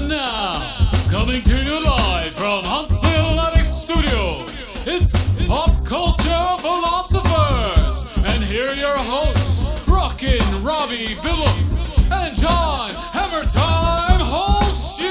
And now, coming to you live from Huntsville Attic Studios, it's Pop Culture Philosophers. And here are your hosts, Rockin, Robbie, Billups, and John Hammertime Holshoe.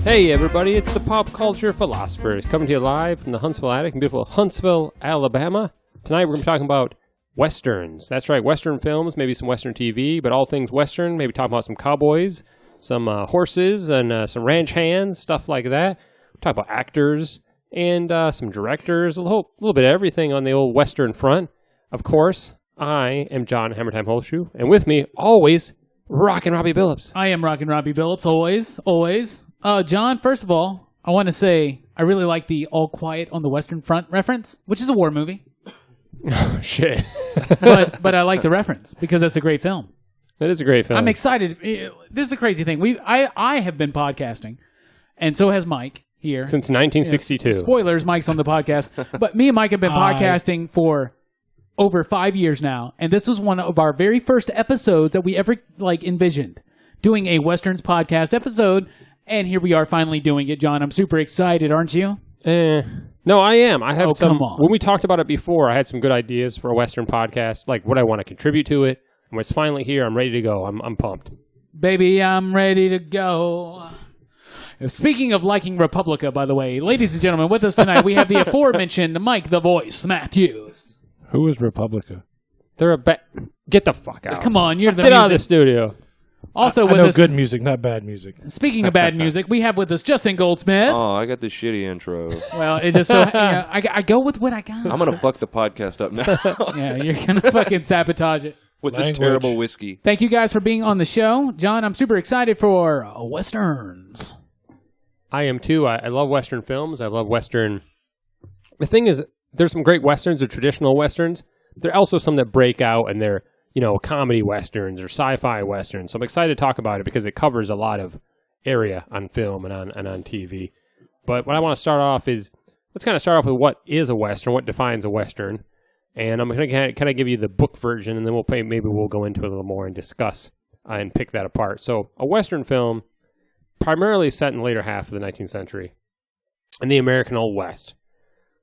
Hey everybody, it's the Pop Culture Philosophers coming to you live from the Huntsville Attic in beautiful Huntsville, Alabama. Tonight we're going to be talking about Westerns. That's right, Western films, maybe some Western TV, but all things Western, maybe talking about some cowboys, some horses, and some ranch hands, stuff like that. We'll talk about actors and some directors, a little bit of everything on the old Western front. Of course, I am John Hammertime Holshoe, and with me, always, Rockin' Robbie Billups. I am Rockin' Robbie Billups, always. John, first of all, I want to say I really like the All Quiet on the Western Front reference, which is a war movie. Oh, shit. but I like the reference because that's a great film. That is a great film. I'm excited. This is a crazy thing. I have been podcasting, and so has Mike here. Since 1962. Yes, spoilers, Mike's on the podcast. But me and Mike have been podcasting for over 5 years now, and this was one of our very first episodes that we ever envisioned, doing a Westerns podcast episode, and here we are finally doing it, John. I'm super excited, aren't you? No, I am. I have come on. When we talked about it before, I had some good ideas for a Western podcast, like what I want to contribute to it. And when it's finally here, I'm ready to go. I'm pumped. Baby, I'm ready to go. Speaking of liking Republica, by the way, ladies and gentlemen, with us tonight, we have the aforementioned Mike the Voice Matthews. Who is Republica? They're get the fuck out. Come on, you're the Get out of the studio. Also I with know us, good music, not bad music. Speaking of bad music, we have with us Justin Goldsmith. Oh, I got the shitty intro. Well, it's just so I go with what I got. I'm going to fuck the podcast up now Yeah, you're going to fucking sabotage it. with this terrible whiskey. Thank you guys for being on the show. John, I'm super excited for Westerns. I am too. I love Western films. I love Western. The thing is, there's some great Westerns or traditional Westerns. There are also some that break out and they're, comedy Westerns or sci-fi Westerns. So I'm excited to talk about it because it covers a lot of area on film and on TV. But what I want to start off is, let's kind of start off with what is a Western, what defines a Western. And I'm going to kind of give you the book version, and then maybe we'll go into it a little more and discuss and pick that apart. So a Western film, primarily set in the later half of the 19th century in the American Old West.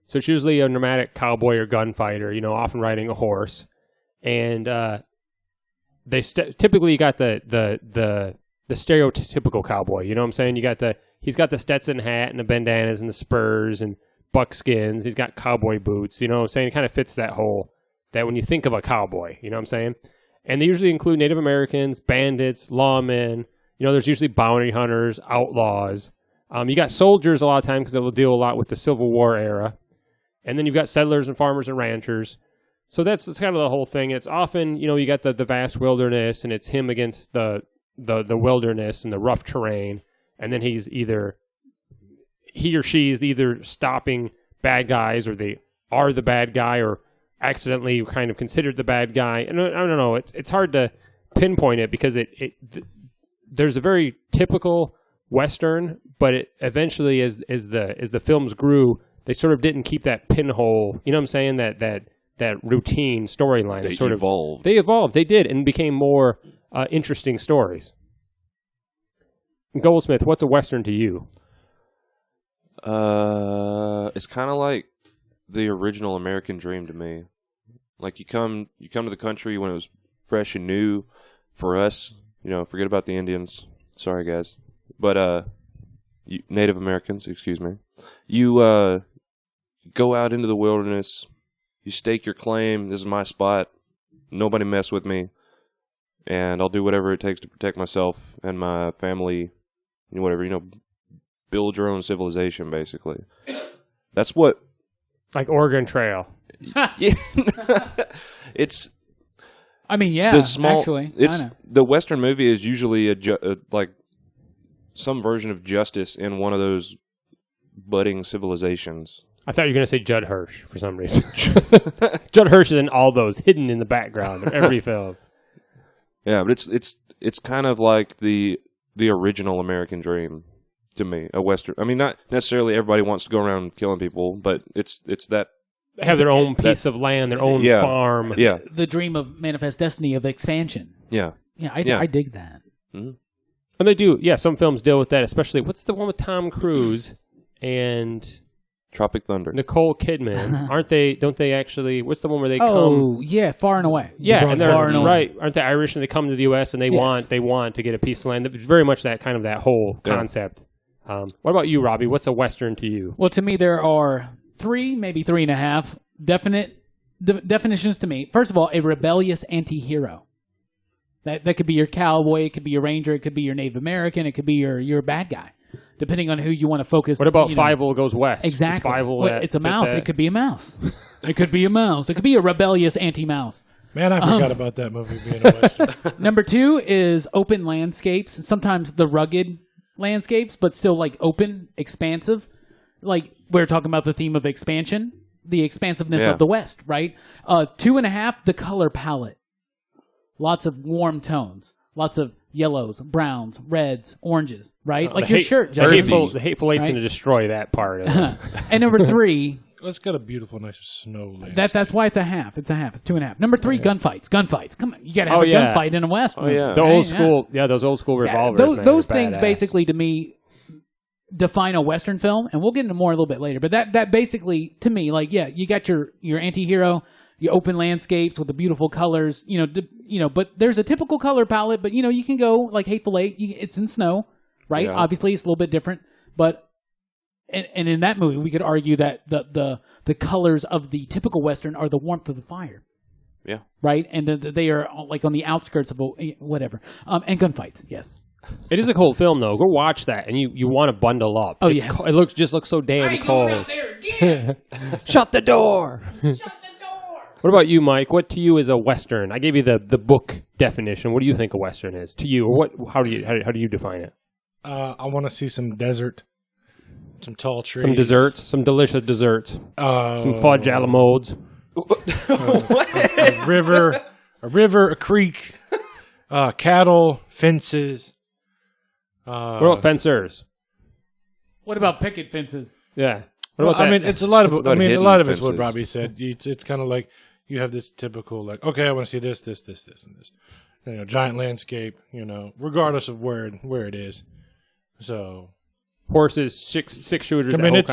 So it's usually a nomadic cowboy or gunfighter, often riding a horse. And they typically you got the stereotypical cowboy. You know what I'm saying? He's got the Stetson hat and the bandanas and the spurs and buckskins. He's got cowboy boots. You know what I'm saying? It kind of fits that when you think of a cowboy. You know what I'm saying? And they usually include Native Americans, bandits, lawmen. There's usually bounty hunters, outlaws. You got soldiers a lot of times because it will deal a lot with the Civil War era. And then you've got settlers and farmers and ranchers. So that's kind of the whole thing. It's often, you got the vast wilderness, and it's him against the wilderness and the rough terrain. And then he or she is either stopping bad guys, or they are the bad guy, or accidentally kind of considered the bad guy. And I don't know. It's hard to pinpoint it because there's a very typical Western, but it eventually, as the films grew, they sort of didn't keep that pinhole. You know what I'm saying? That routine storyline. They evolved. They evolved. They did, and became more interesting stories. Goldsmith, what's a Western to you? It's kind of like the original American dream to me. Like you come to the country when it was fresh and new for us. Forget about the Indians. Sorry, guys. But Native Americans, excuse me. You go out into the wilderness. You stake your claim. This is my spot. Nobody mess with me. And I'll do whatever it takes to protect myself and my family. Whatever, build your own civilization, basically. That's what... Like Oregon Trail. Yeah. It's... I mean, yeah, actually. The Western movie is usually like some version of justice in one of those budding civilizations. I thought you were going to say Judd Hirsch for some reason. Judd Hirsch is in all those, hidden in the background of every film. Yeah, but it's kind of like the original American dream to me, a Western. I mean, not necessarily everybody wants to go around killing people, but it's that. They have their own piece of land, their own farm. Yeah. The dream of manifest destiny of expansion. Yeah. Yeah, I dig that. Mm-hmm. And they do, yeah, some films deal with that, especially, what's the one with Tom Cruise and Tropic Thunder. Nicole Kidman? Don't they actually, what's the one where they come? Oh, yeah, Far and Away. Yeah, and they're, Far and Away. right, aren't they Irish and they come to the U.S. and they want to get a piece of land? It's very much that kind of that whole concept. What about you, Robbie? What's a Western to you? Well, to me, there are 3, maybe 3.5 definite definitions to me. First of all, a rebellious anti-hero. That could be your cowboy, it could be your ranger, it could be your Native American, it could be your bad guy, depending on who you want to focus. What about Fievel Goes West? Exactly. It's a mouse. That? It could be a mouse. It could be a mouse. It could be a rebellious anti-mouse. Man, I forgot about that movie being a Western. Number 2 is open landscapes. Sometimes the rugged landscapes, but still like open, expansive. Like we're talking about the theme of expansion, the expansiveness of the West, right? 2.5, the color palette. Lots of warm tones. Lots of yellows, browns, reds, oranges, right? Like your shirt, Justin. The Hateful Eight's going to destroy that part of it. And number 3... It's got a beautiful, nice snow landscape. That's why it's a half. It's 2.5. Number 3, gunfights. Come on, you got to have a gunfight in a West. Oh, yeah. The old school, those old school revolvers. Those things basically, to me, define a Western film, and we'll get into more a little bit later. But that basically, to me, like, you got your anti-hero, your open landscapes with the beautiful colors, but there's a typical color palette, but, you can go like Hateful Eight. It's in snow, right? Yeah. Obviously, it's a little bit different, but... And in that movie, we could argue that the colors of the typical Western are the warmth of the fire. Yeah. Right? And they are like on the outskirts of whatever. And gunfights, yes. It is a cold film, though. Go watch that, and you want to bundle up. Oh, yes. It looks so damn cold. Out there again. Shut the door. What about you, Mike? What to you is a Western? I gave you the book definition. What do you think a Western is to you, or how do you define it? I want to see some desert. Some tall trees. Some desserts. Some delicious desserts. Some fudge a la modes. A river, a creek, cattle, fences. What about fencers? What about picket fences? Yeah. Well, I mean, it's a lot of. I mean, a lot of it's what fences? Robbie said. It's kind of like you have this typical like, okay, I want to see this, and this. Giant landscape. Regardless of where it is. So. Horses, six shooters. I mean, it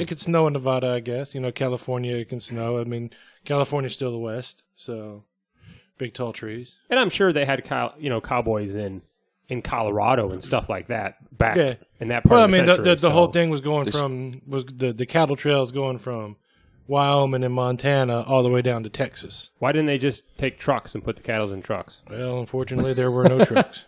can snow in Nevada, I guess. California, it can snow. I mean, California's still the West, so big tall trees. And I'm sure they had cowboys in Colorado and stuff like that back in that part of the century. Well, the whole thing was going from the cattle trails going from Wyoming and Montana all the way down to Texas. Why didn't they just take trucks and put the cattle in trucks? Well, unfortunately, there were no trucks.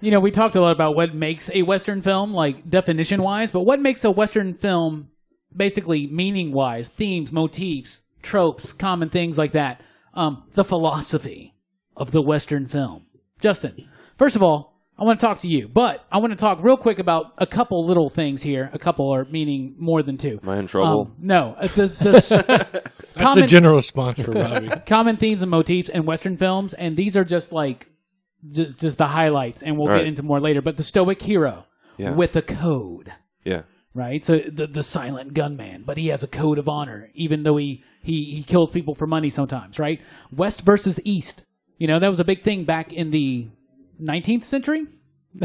We talked a lot about what makes a Western film, like definition-wise, but what makes a Western film basically meaning-wise, themes, motifs, tropes, common things like that, the philosophy of the Western film. Justin, first of all, I want to talk to you, but I want to talk real quick about a couple little things here. A couple are meaning more than 2. Am I in trouble? No. That's the general response for Robbie. Common themes and motifs in Western films, and these are just like just the highlights, and we'll get into more later. But the stoic hero with a code. Yeah. Right? So the silent gunman, but he has a code of honor, even though he kills people for money sometimes, right? West versus East. That was a big thing back in the 19th century.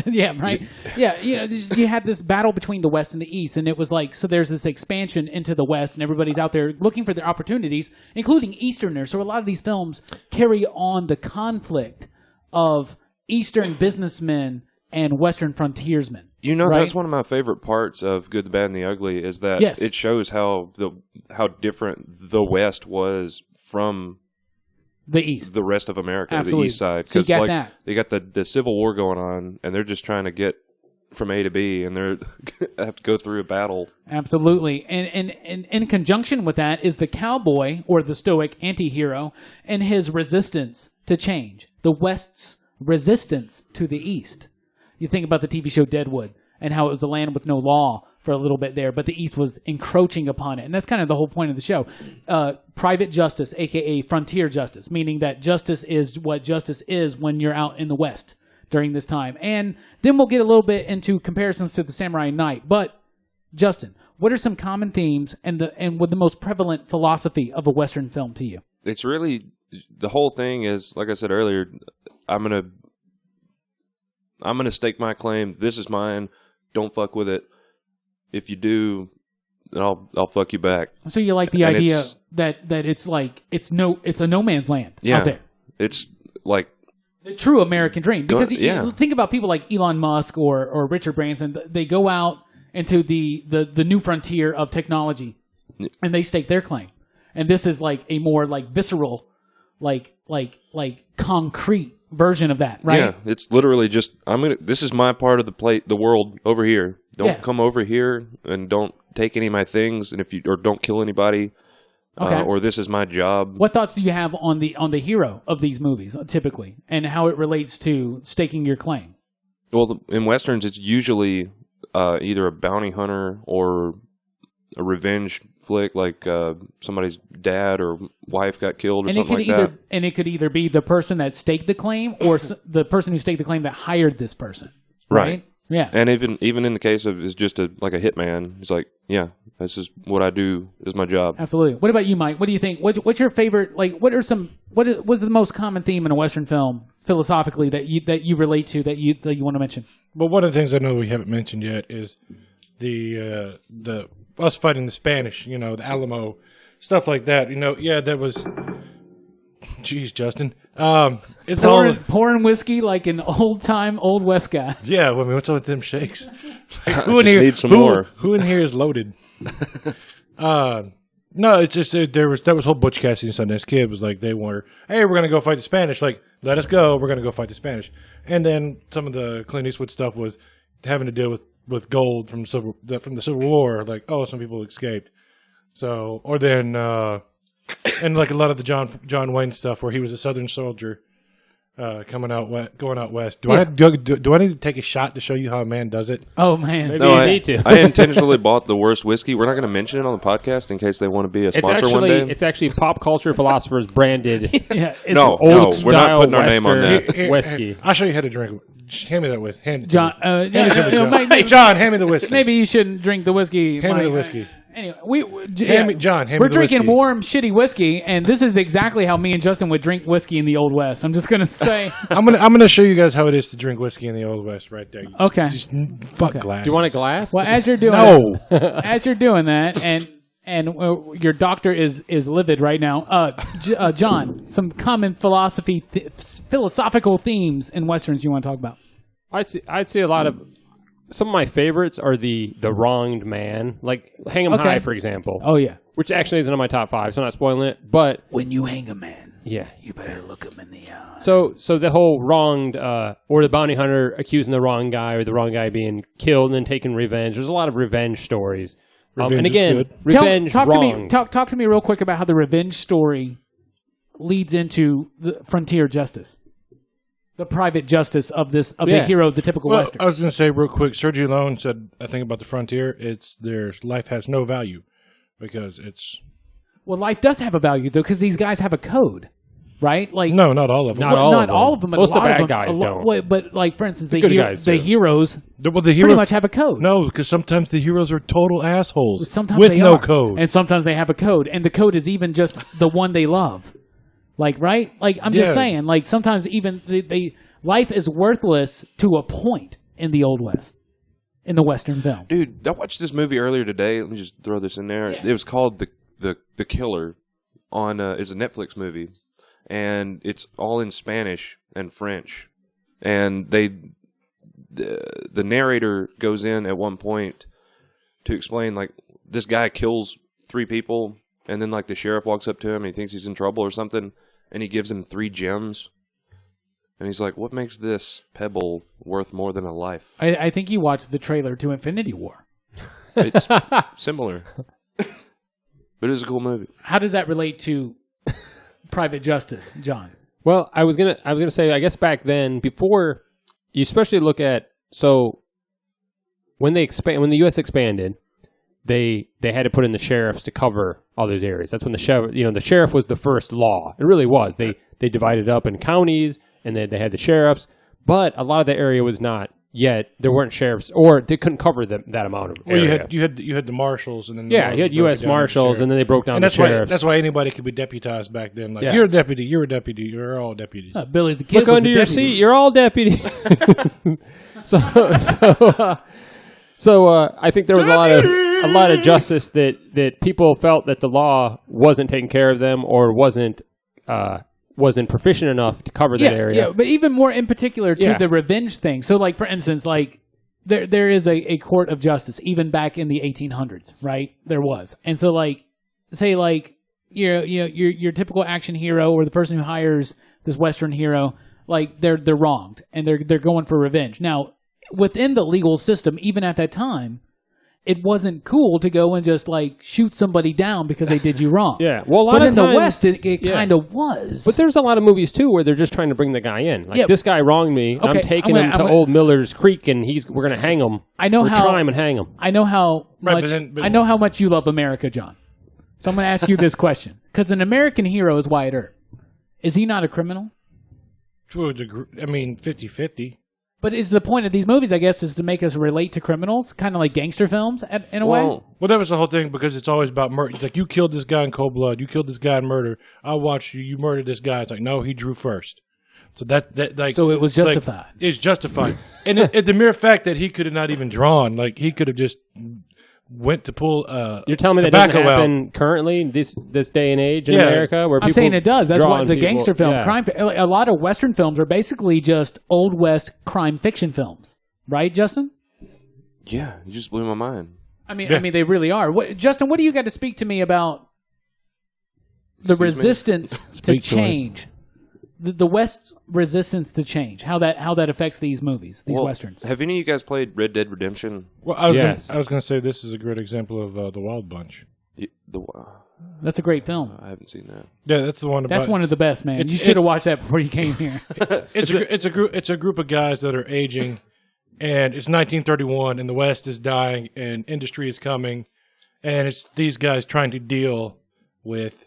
Yeah, right? Yeah, you had this battle between the West and the East, and it was like, so there's this expansion into the West, and everybody's out there looking for their opportunities, including Easterners. So a lot of these films carry on the conflict of Eastern businessmen and Western frontiersmen. Right? That's one of my favorite parts of Good, the Bad, and the Ugly is that it shows how different the West was from the East, the rest of America, Absolutely. the East side. So you got that. They got the Civil War going on, and they're just trying to get from A to B, and they have to go through a battle. Absolutely. And in conjunction with that is the cowboy, or the stoic anti-hero, and his resistance to change. The West's resistance to the East. You think about the TV show Deadwood, and how it was the land with no law for a little bit there, but the East was encroaching upon it. And that's kind of the whole point of the show. Private justice, a.k.a. frontier justice, meaning that justice is what justice is when you're out in the West during this time. And then we'll get a little bit into comparisons to the Samurai Knight. But, Justin, what are some common themes and what the most prevalent philosophy of a Western film to you? It's really, the whole thing is, like I said earlier, I'm going to I'm going to stake my claim. This is mine. Don't fuck with it. If you do, then I'll fuck you back. So you like the And idea it's- that it's like it's a no man's land Yeah. out there. It's like, The true American dream. Because Yeah. you think about people like Elon Musk or Richard Branson. They go out into the new frontier of technology, and they stake their claim. And this is like a more like visceral, like concrete version of that, right? yeah, it's literally just, this is my part of the world over here. Don't come over here and don't take any of my things. And or don't kill anybody. Okay. Or this is my job. What thoughts do you have on the hero of these movies, typically, and how it relates to staking your claim? Well, in Westerns, it's usually either a bounty hunter or a revenge flick, like somebody's dad or wife got killed or something like that. And it could either be the person that staked the claim or the person who staked the claim that hired this person. Right? Yeah. And even in the case of it's just a hitman, it's like, yeah, this is what I do. This is my job. Absolutely. What about you, Mike? What do you think? What's your favorite? Like, what's the most common theme in a Western film philosophically that you relate to that you want to mention? But one of the things I know we haven't mentioned yet is the us fighting the Spanish. You know, the Alamo, stuff like that. You know, yeah, that was. Jeez, Justin. It's pouring whiskey like an old West guy. Yeah, I mean, what's up with them shakes? Like, Just need some more. Who in here is loaded? No, it's just that was whole Butch Cassidy and Sundance Kid was like, hey, we're gonna go fight the Spanish. Like, let us go. We're gonna go fight the Spanish. And then some of the Clint Eastwood stuff was having to deal with gold from the Civil War. Like, oh, some people escaped. So, or then and like a lot of the John Wayne stuff where he was a Southern soldier. Going out west. Do I need to take a shot to show you how a man does it? Oh man, Maybe you need to. I intentionally bought the worst whiskey. We're not going to mention it on the podcast in case they want to be a sponsor one day. It's actually Pop Culture Philosophers branded. yeah, it's No, old we're not putting our Western name on that. whiskey. I'll show you how to drink. Just hand me that whiskey. Hand it to John. me. Hand it to me, John. Mike, Hey, John, hand me the whiskey. maybe you shouldn't drink the whiskey. Hand me the Mike. whiskey. Anyway, John, hand we're me the drinking whiskey. warm, shitty whiskey, and this is exactly how me and Justin would drink whiskey in the Old West. I'm just gonna say. I'm gonna show you guys how it is to drink whiskey in the Old West right there. Okay. Just fuck Okay. glasses. Do you want a glass? Well, as you're doing No. as you're doing that, and your doctor is livid right now. John, some common philosophical themes in westerns you want to talk about? I'd say a lot of some of my favorites are the wronged man, like Hang 'em Okay. High, for example. Oh yeah. Which actually isn't in my top 5, so I'm not spoiling it. But When you hang a man, yeah, you better look him in the eye. so the whole wronged or the bounty hunter accusing the wrong guy or the wrong guy being killed and then taking revenge. There's a lot of revenge stories. Revenge and is again, good. revenge talk wronged. to me. Talk to me real quick about how the revenge story leads into the frontier justice, the private justice of the hero of the typical Well, western. I was gonna say real quick. Sergio Leone said, "I think about the frontier. It's their life has no value because it's Well, life does have a value though, because these guys have a code, right? Like no, not all of them. Not all of not them. all of them. But Most a of the lot bad them, guys don't. But like for instance, the good guys do. heroes Well, the hero, pretty much have a code. no, because sometimes the heroes are total assholes Sometimes with they no are. code. And sometimes they have a code, and the code is even just the one they love. Like, right? Like, I'm just Yeah. saying, like, sometimes even life is worthless to a point in the Old West, in the Western film. Dude, I watched this movie earlier today. Let me just throw this in there. Yeah. It was called The Killer. It's a Netflix movie, and it's all in Spanish and French. And the narrator goes in at one point to explain, like, this guy kills 3 people, and then like the sheriff walks up to him and he thinks he's in trouble or something, and he gives him 3 gems. And he's like, what makes this pebble worth more than a life? I think you watched the trailer to Infinity War. It's similar. But it was a cool movie. How does that relate to private justice, John? Well, I was gonna say, I guess back then, before you especially look at when the U.S. expanded, they had to put in the sheriffs to cover all those areas. That's when the sheriff was the first law. It really was. They divided up in counties, and then they had the sheriffs. But a lot of the area was not yet there weren't sheriffs, or they couldn't cover that amount of Well, area. you had the marshals, and then you had U.S. marshals, and then they broke down and the that's why sheriffs. that's why anybody could be deputized back then. Like Yeah. you're a deputy, you're all deputies. Billy the Kid Look was under a your deputy. seat. You're all deputy. So I think there was a lot of justice that people felt that the law wasn't taking care of them or wasn't proficient enough to cover that area. Yeah, but even more in particular to Yeah. the revenge thing. So, like for instance, like there is a court of justice even back in the 1800s, right? There was, and so like say like your typical action hero or the person who hires this Western hero, like they're wronged and they're going for revenge. Now, within the legal system, even at that time, it wasn't cool to go and just like shoot somebody down because they did you wrong. Yeah, well, a lot but of in times, the West, it yeah. kind of was. But there's a lot of movies too where they're just trying to bring the guy in. Like Yeah. this guy wronged me. Okay, I'm taking I'm him gonna- to Old Miller's Creek, and we're gonna hang him. I know or how try him and hang him. I know how Right, much but I know how much you love America, John. So I'm going to ask you this question because an American hero is Wyatt Earp. Is he not a criminal? To a degree, I mean, 50-50. But is the point of these movies, I guess, is to make us relate to criminals, kind of like gangster films in a way? Well, that was the whole thing because it's always about murder. It's like you killed this guy in cold blood. You killed this guy in murder. I'll watch you. You murdered this guy. It's like no, he drew first. So that like So it was justified. It's justified, and the mere fact that he could have not even drawn, like he could have just went to pull. You're telling me that doesn't tobacco out. happen currently, this day and age in Yeah. America, where I'm people saying it does. That's draw why on the people. gangster film, Yeah. crime, a lot of Western films are basically just Old West crime fiction films, right, Justin? Yeah, you just blew my mind. I mean, they really are. Justin, what do you got to speak to me about the Excuse me? resistance to Speak to him. change? The West's resistance to change, how that affects these movies, these Well, westerns. Have any of you guys played Red Dead Redemption? Well, I was Yes. gonna say this is a great example of the Wild Bunch. That's a great film. I haven't seen that. Yeah, that's the one. That's about, one of the best, man. It's- You should have watched that before you came here. It's a group of guys that are aging, and it's 1931, and the West is dying, and industry is coming, and it's these guys trying to deal with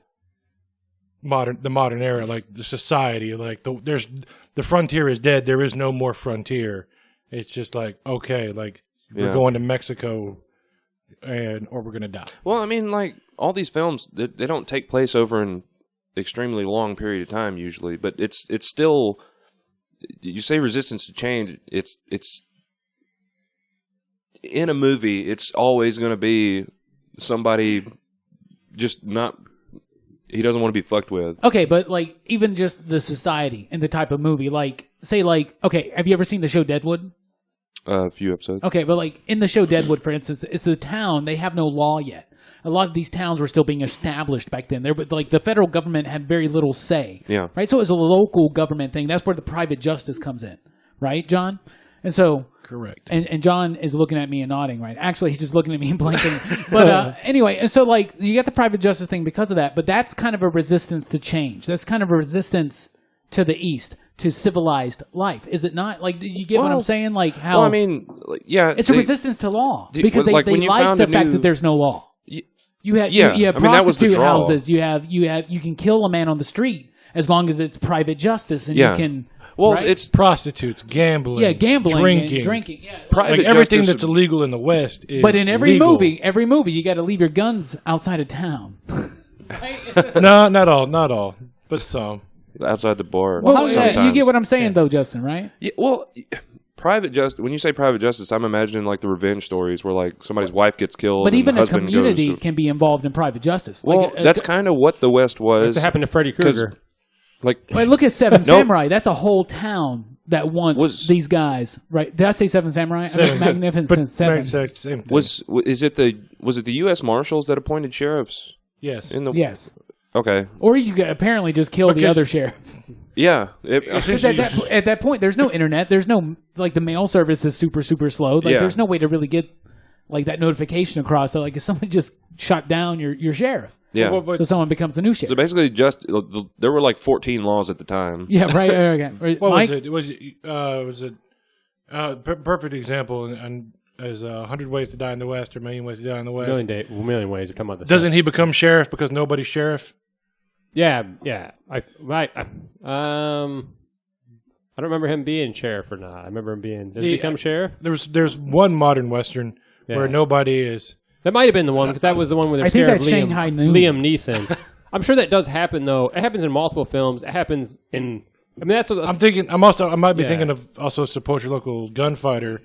the modern era, like the society, like the frontier is dead. There is no more frontier. It's just like okay, like we're Yeah. going to Mexico, or we're gonna die. Well, I mean, like all these films, they don't take place over an extremely long period of time usually, but it's still. You say resistance to change. It's in a movie. It's always going to be somebody just not. He doesn't want to be fucked with. Okay, but like even just the society and the type of movie, like say like okay, have you ever seen the show Deadwood? A few episodes. Okay, but like in the show Deadwood, for instance, it's the town. They have no law yet. A lot of these towns were still being established back then. There, but like the federal government had very little say. Yeah. Right. So it was a local government thing. That's where the private justice comes in, right, John? And so Correct. and John is looking at me and nodding, right? Actually, he's just looking at me and blinking. But anyway, and so like you get the private justice thing because of that. But that's kind of a resistance to change. That's kind of a resistance to the East, to civilized life, is it not? Like, do you get what I'm saying? Like how? Well, I mean, like, yeah, it's a resistance to law because like, they when you like found the a fact new- that there's no law. You have Yeah, you have I mean, that was the prostitute draw. houses. You can kill a man on the street as long as it's private justice and Yeah. you can. Well, right? it's Prostitutes, gambling, yeah, gambling, drinking, and drinking. Yeah, private like everything justice- that's illegal in the West is but in every legal. movie, you got to leave your guns outside of town. No, not all, but some. outside the bar. Well, yeah, sometimes. you get what I'm saying, though, Justin, right? Yeah, well, private justice. When you say private justice, I'm imagining like the revenge stories where like somebody's wife gets killed. But and even the a husband community goes to, can be involved in private justice. Well, Like, that's kind of what the West was. That happened to Freddy 'cause, Krueger. Like, Wait, look at Seven Nope. Samurai. That's a whole town that wants Was- these guys, right? Did I say Seven Samurai? I mean, Magnificent Seven. Same thing. was it the U.S. Marshals that appointed sheriffs yes. in the? Yes. Okay. Or you could apparently just kill the Because- other sheriff. Yeah. Because at that point, there's no internet. There's no, like, the mail service is super, super slow. Like, Yeah. there's no way to really get, like, that notification across. So, like, if someone just shot down your sheriff, Yeah. Well, but- so someone becomes the new sheriff. So basically, there were like 14 laws at the time. Yeah, right. Okay. Right. What Mike? was it? Perfect example, and as 100 Ways to Die in the West or Million Ways to Die in the West. Million ways. We're talking about this. Doesn't he become sheriff because nobody's sheriff? Yeah. I don't remember him being sheriff or not. I remember him being. Does he become sheriff? There's one modern Western where nobody is. That might have been the one because that was the one where they're scared of Liam Neeson. I'm sure that does happen though. It happens in multiple films. It happens in. I mean, that's what I'm thinking. I might be thinking of also support your local gunfighter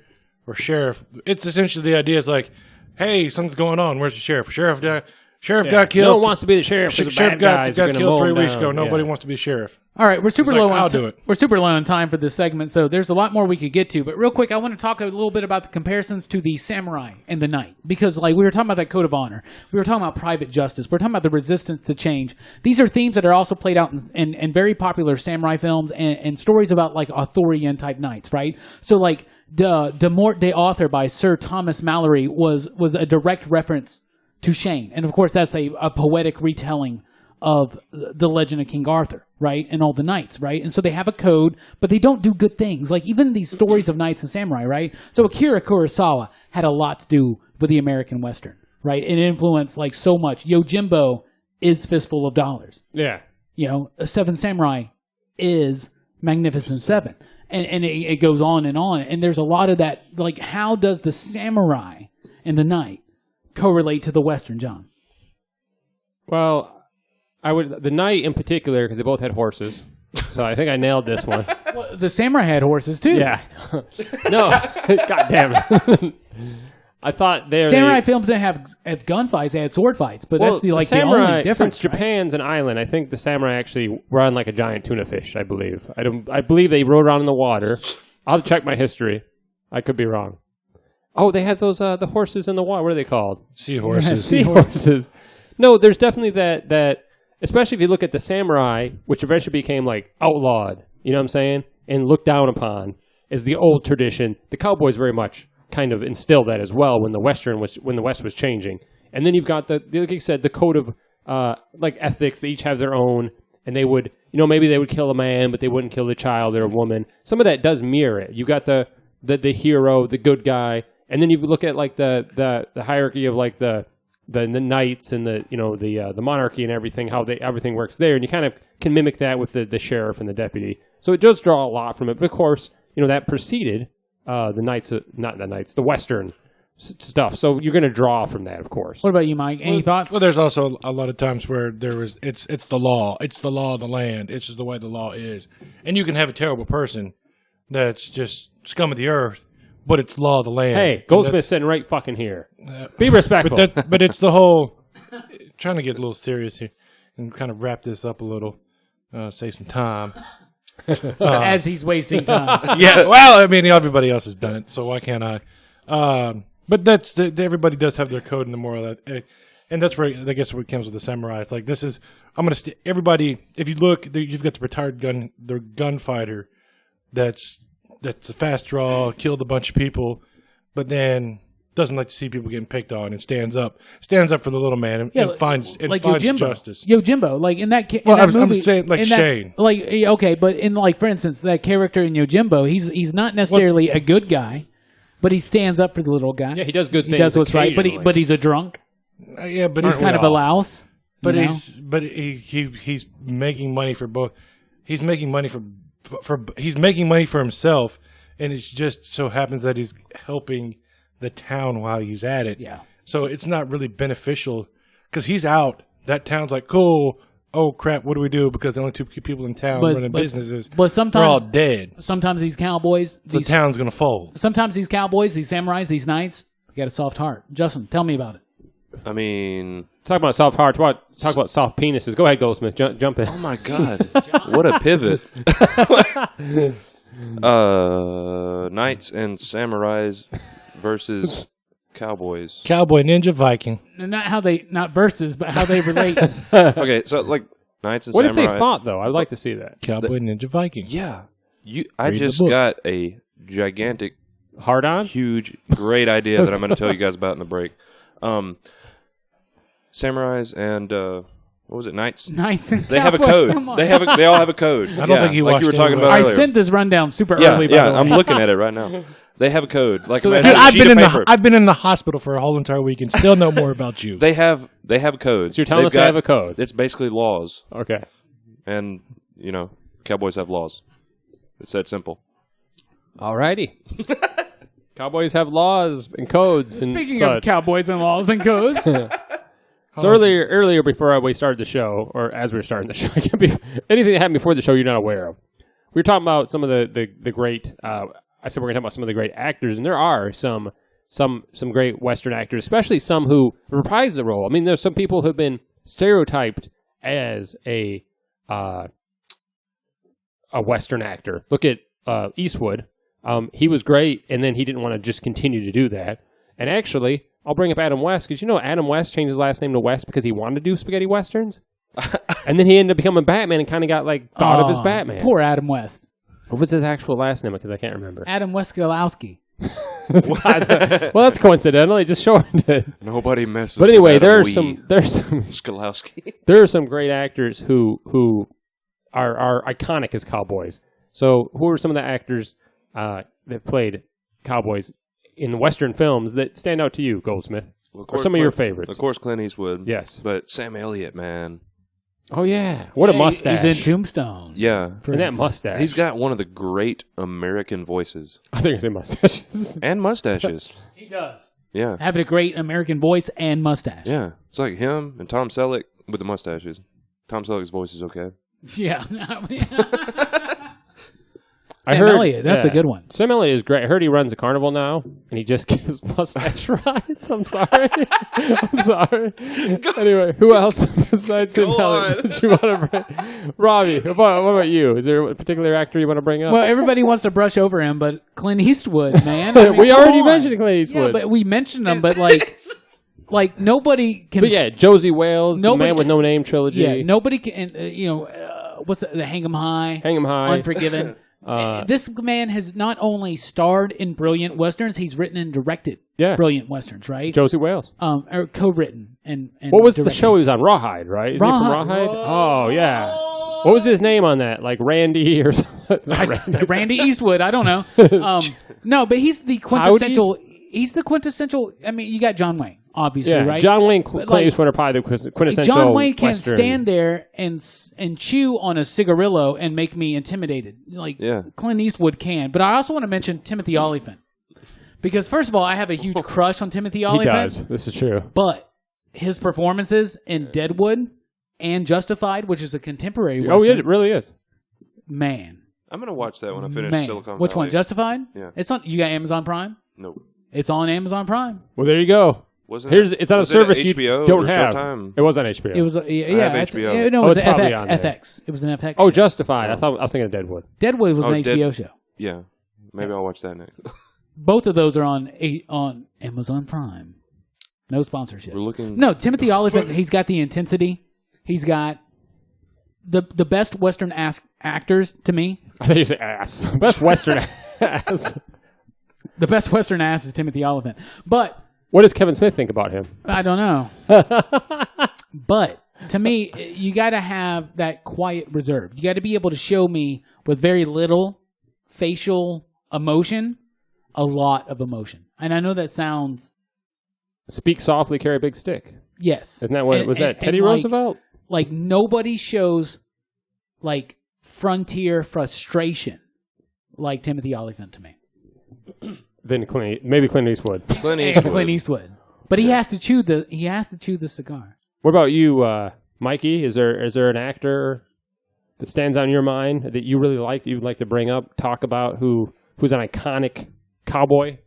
or sheriff. It's essentially the idea is like, hey, something's going on. Where's the sheriff? Sheriff got killed. No one wants to be the sheriff. Sheriff got killed 3 weeks ago. Nobody wants to be sheriff. All right, we're super It's like, low on I'll do it. We're super low on time for this segment, so there's a lot more we could get to. But real quick, I want to talk a little bit about the comparisons to the samurai and the knight, because like we were talking about that code of honor, we were talking about private justice, we're talking about the resistance to change. These are themes that are also played out in very popular samurai films and stories about like Arthurian type knights, right? So like the Mort de Arthur by Sir Thomas Malory was a direct reference to Shane. And of course, that's a poetic retelling of the legend of King Arthur, right? And all the knights, right? And so they have a code, but they don't do good things. Like even these stories of knights and samurai, right? So Akira Kurosawa had a lot to do with the American Western, right? It influenced like so much. Yojimbo is Fistful of Dollars. Yeah. You know, Seven Samurai is Magnificent Seven. And it goes on. And there's a lot of that. Like, how does the samurai and the knight correlate to the Western, John? Well, the knight in particular, because they both had horses. So I think I nailed this one. Well, the samurai had horses too. Yeah. No. God damn it. I thought samurai films didn't have gunfights; they had sword fights. But that's the samurai, only difference. Since Japan's an island, I think the samurai actually run like a giant tuna fish. I believe. I believe they rode around in the water. I'll check my history. I could be wrong. Oh, they had those the horses in the water. What are they called? Seahorses. Seahorses. No, there's definitely that. Especially if you look at the samurai, which eventually became like outlawed. You know what I'm saying? And looked down upon as the old tradition. The cowboys very much kind of instilled that as well when the West was changing. And then you've got like you said, the code of like ethics. They each have their own, and they would, maybe they would kill a man, but they wouldn't kill the child or a woman. Some of that does mirror it. You've got the hero, the good guy, and then you look at like the hierarchy of like the knights and the monarchy and everything, how everything works there, and you kind of can mimic that with the sheriff and the deputy. So it does draw a lot from it. But of course, that preceded the Western stuff. So you're going to draw from that, of course. What about you, Mike? Any thoughts? Well, there's also a lot of times where it's the law. It's the law of the land. It's just the way the law is. And you can have a terrible person that's just scum of the earth, but it's law of the land. Hey, Goldsmith's sitting right fucking here. Be respectful. But it's the whole... Trying to get a little serious here and kind of wrap this up a little. Save some time. As he's wasting time. Yeah, well, I mean, everybody else has done it, so why can't I? But everybody does have their code and the moral, and that's where I guess what comes with the samurai. It's like everybody. If you look, you've got the retired gunfighter that's the fast draw, killed a bunch of people, but then doesn't like to see people getting picked on and stands up for the little man and finds justice. Yojimbo, like in that movie, I'm saying Shane. Shane. But in for instance, that character in Yojimbo, he's not necessarily a good guy, but he stands up for the little guy. Yeah, he does good things. He does what's right, but he's a drunk. Yeah, but he's kind of a louse. But he's making money for both. He's making money he's making money for himself, and it just so happens that he's helping the town while he's at it. Yeah. So it's not really beneficial because he's out. That town's like, cool. Oh crap! What do we do? Because the only two people in town running businesses, but sometimes they're all dead. Sometimes these cowboys, the town's gonna fold. Sometimes these cowboys, these samurais, these knights, they got a soft heart. Justin, tell me about it. I mean, talk about soft hearts. Talk about soft penises. Go ahead, Goldsmith. Jump in. Oh my God! What a pivot. Knights and samurais versus cowboys. Cowboy, ninja, Viking. Not versus, but how they relate. Okay, so like knights and what samurai. What if they fought though? I'd like to see that. Cowboy, ninja, Viking. Yeah, I just got a gigantic, huge, great idea that I'm going to tell you guys about in the break. Samurais and what was it? Knights. Knights. And they have a code. They all have a code. I don't think you watched you were talking about. I earlier. sent this rundown super early. Yeah, I'm looking at it right now. They have a code. Like so I've been in the hospital for a whole entire week and still know more about you. They have a code. So you're telling us they have a code. It's basically laws. Okay. And cowboys have laws. It's that simple. Alrighty. Cowboys have laws and codes. Speaking and of cowboys and laws and codes, so earlier before we started the show, or as we were starting the show, anything that happened before the show you're not aware of. We were talking about some of the great. I said we're going to talk about some of the great actors, and there are some great Western actors, especially some who reprise the role. I mean, there's some people who have been stereotyped as a Western actor. Look at Eastwood. He was great, and then he didn't want to just continue to do that. And actually, I'll bring up Adam West, because Adam West changed his last name to West because he wanted to do spaghetti westerns. And then he ended up becoming Batman and kind of got thought of as Batman. Poor Adam West. What was his actual last name? Because I can't remember. Adam Weskolowski. Well, that's coincidental. He just shortened it. Nobody messes. But anyway, with there's Adam some Skolowski. there are some great actors who are iconic as cowboys. So, who are some of the actors that played cowboys in Western films that stand out to you, Goldsmith? Well, or some of your favorites? Of course, Clint Eastwood. Yes. But Sam Elliott, man. Oh, yeah. What a mustache. He's in Tombstone. Yeah. And that mustache. He's got one of the great American voices. I think it's mustaches. And mustaches. He does. Yeah. Having a great American voice and mustache. Yeah. It's like him and Tom Selleck with the mustaches. Tom Selleck's voice is okay. Yeah. I Sam heard, Elliott, that's a good one. Sam Elliott is great. I heard he runs a carnival now, and he just gives mustache rides. I'm sorry. I'm sorry. Anyway, who else besides Sam Elliott did you want to bring? Robbie, what about you? Is there a particular actor you want to bring up? Well, everybody wants to brush over him, but Clint Eastwood, man. We come already on. mentioned Clint Eastwood. Yeah, but we mentioned him, but like nobody can. But yeah, Josie Wales, the Nobody- Man with No Name trilogy. Yeah, nobody can. What's the Hang 'em High? Hang 'em High. Unforgiven. This man has not only starred in brilliant westerns, he's written and directed brilliant westerns, right? Josie Wales. Or co-written and what was the directed. show he was on? Rawhide, right? Is he from Rawhide. Rawhide? Oh, yeah. What was his name on that? Like Randy or something? Not Randy. Randy Eastwood. I don't know. No, but he's the quintessential. He's the quintessential. I mean, you got John Wayne, obviously, Yeah, right? John Wayne, Clint Eastwood are probably the quintessential John Wayne can't Western. stand there and chew on a cigarillo and make me intimidated. Clint Eastwood can. But I also want to mention Timothy Olyphant. Because, first of all, I have a huge crush on Timothy Olyphant. He does. This is true. But his performances in Deadwood and Justified, which is a contemporary Oh, Western, yeah, it really is. man. I'm going to watch that when I finish Man. Silicon Valley. Which one? Justified? Yeah. It's on. You got Amazon Prime? No. It's on Amazon Prime. Well, there you go. It's on a service it you HBO don't or have. Showtime? It was on HBO. It was have HBO. No, it was it's probably FX. on there. FX. It was an FX. Oh, show. Justified. I was thinking of Deadwood. Deadwood was an HBO show. Yeah. Maybe I'll watch that next. Both of those are on Amazon Prime. No sponsorship. We're looking. No, Timothy Olyphant. He's got the intensity. He's got the best Western actors to me. I thought you said ass. Best Western ass. The best Western ass is Timothy Olyphant. But what does Kevin Smith think about him? I don't know. But to me, you got to have that quiet reserve. You got to be able to show me with very little facial emotion, a lot of emotion. And I know that sounds... Speak softly, carry a big stick. Yes. Isn't that what was that Teddy Roosevelt? Like nobody shows like frontier frustration like Timothy Olyphant to me. Then maybe Clint Eastwood. Clint Eastwood. But he has to chew the cigar. What about you, Mikey? Is there an actor that stands out in your mind that you really like that you'd like to bring up, talk about who's an iconic cowboy?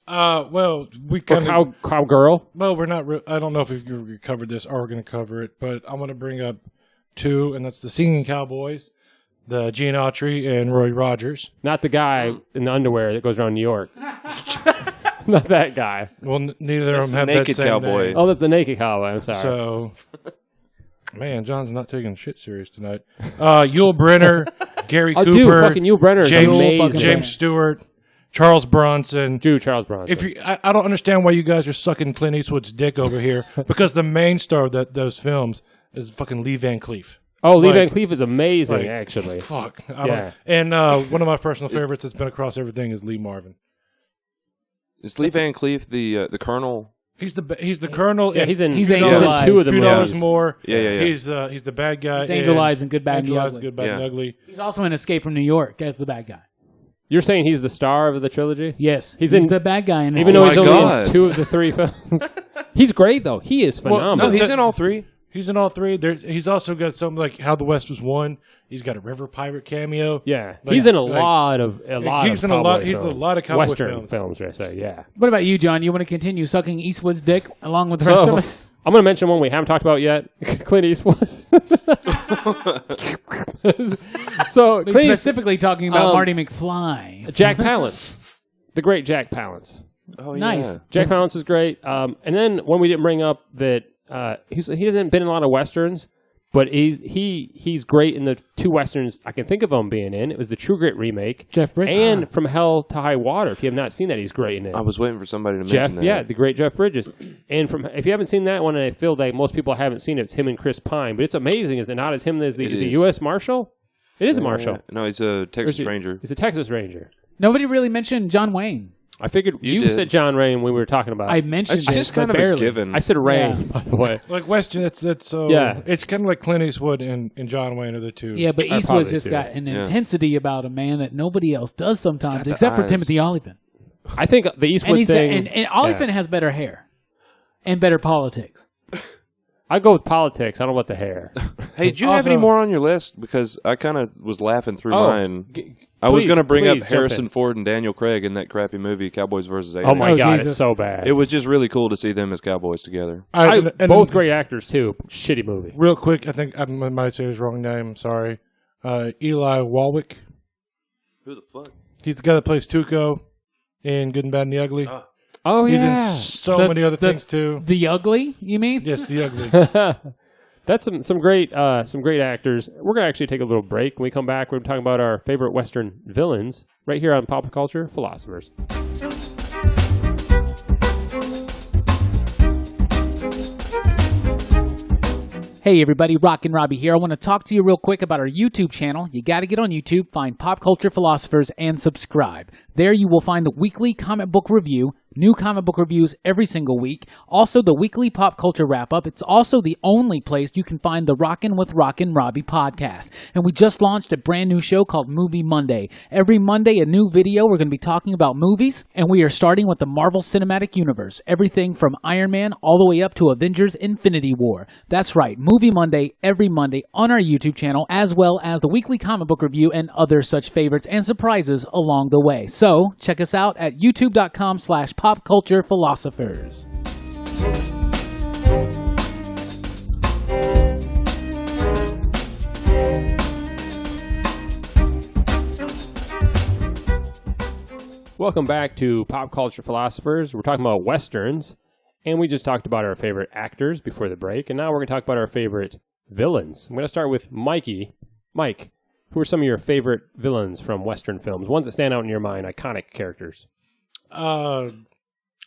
Well, we Or cowgirl? Well, we're not. I don't know if we've covered this or we're going to cover it, but I want to bring up two, and that's the singing cowboys, the Gene Autry and Roy Rogers. Not the guy in the underwear that goes around New York. Not that guy. Well, neither of them have naked that same cowboy. name. Oh, that's the naked cowboy. I'm sorry. So, man, John's not taking shit serious tonight. Yul Brynner, Gary Cooper, dude, fucking Yul Brynner is amazing. James Stewart, Charles Bronson. Dude, Charles Bronson. I don't understand why you guys are sucking Clint Eastwood's dick over here because the main star of those films is fucking Lee Van Cleef. Oh, Lee Van Cleef is amazing, like, actually. Fuck. Yeah. And one of my personal favorites that's been across everything is Lee Marvin. Is Lee Van Cleef the colonel He's the colonel. Yeah, he's in Angel Eyes. two of the $2 movies. more. Yeah. He's the bad guy. He's Angel Eyes and Good, Bad, and the Angel Eyes, Ugly. Good, Bad, and Ugly. He's also in Escape from New York as the bad guy. You're saying he's the star of the trilogy? Yes, He's he's in- the bad guy in Even Escape. though he's my only God. in 2 of the 3 films. He's great, though. He is phenomenal. No, he's in all 3. He's in all 3. He's also got something like How the West Was Won. He's got a River Pirate cameo. Yeah. Like- he's in a like- lot of he's in a cowboy lot. He's in a films. lot of cowboy Western films. I say, yeah. What about you, John? You want to continue sucking Eastwood's dick along with the rest of us? I'm going to mention one we haven't talked about yet. Clint Eastwood. So, We're Clint Eastwood, specifically talking about Marty McFly. Jack Palance. The great Jack Palance. Oh, yeah. Nice. Jack Palance is great. And then one we didn't bring up that he hasn't been in a lot of Westerns, but he's great in the 2 Westerns I can think of him being in. It was the True Grit remake. Jeff Bridges. And From Hell to High Water. If you have not seen that, he's great in it. I was waiting for somebody to Jeff, mention that. yeah, the great Jeff Bridges. And if you haven't seen that one, and I feel like most people haven't seen it, it's him and Chris Pine. But it's amazing, is it not? As him as the It is a is. U.S. Marshal? It is a Marshal. No, he's a Texas Or is he- Ranger. He's a Texas Ranger. Nobody really mentioned John Wayne. I figured You you did. said John Ray when we were talking about I it. mentioned It's this, just but kind of barely. a given. I said Ray, Yeah. by the way. Like Western, that's so. Yeah. It's kind of like Clint Eastwood and John Wayne are the 2. Yeah, but I Eastwood's probably just do. got an Yeah. intensity about him, man, that nobody else does sometimes, the except for eyes. Timothy Olyphant. I think the And Eastwood he's got, thing. and Olyphant has better hair and better politics. I go with politics. I don't know about the hair. Hey, do you have Also- any more on your list? Because I kind of was laughing through Oh, mine. I was please, going to bring up please jump Harrison in. Ford and Daniel Craig in that crappy movie, Cowboys vs. Aliens. Oh my Oh, god, Jesus. it's so bad. It was just really cool to see them as cowboys together. Both great actors too. Shitty movie. Real quick, I think I might say his wrong name. I'm sorry. Eli Wallach. Who the fuck? He's the guy that plays Tuco in Good and Bad and the Ugly. Oh He's yeah. in so The- many other the- things too. The Ugly, you mean? Yes, the Ugly. That's some great actors. We're gonna actually take a little break. When we come back, we're talking about our favorite Western villains right here on Pop Culture Philosophers. Hey everybody, Rockin' Robbie here. I want to talk to you real quick about our YouTube channel. You got to get on YouTube, find Pop Culture Philosophers, and subscribe. There you will find the weekly comic book review, new comic book reviews every single week. Also the weekly pop culture wrap-up. It's also the only place you can find the Rockin' with Rockin' Robbie podcast. And we just launched a brand new show called Movie Monday. Every Monday, a new video. We're going to be talking about movies, and we are starting with the Marvel Cinematic Universe. Everything from Iron Man all the way up to Avengers Infinity War. That's right, Movie Monday every Monday on our YouTube channel, as well as the weekly comic book review and other such favorites and surprises along the way. So, check us out at youtube.com/popculturephilosophers. Welcome back to Pop Culture Philosophers. We're talking about Westerns, and we just talked about our favorite actors before the break, and now we're going to talk about our favorite villains. I'm going to start with Mikey. Mike, who are some of your favorite villains from Western films? Ones that stand out in your mind, iconic characters.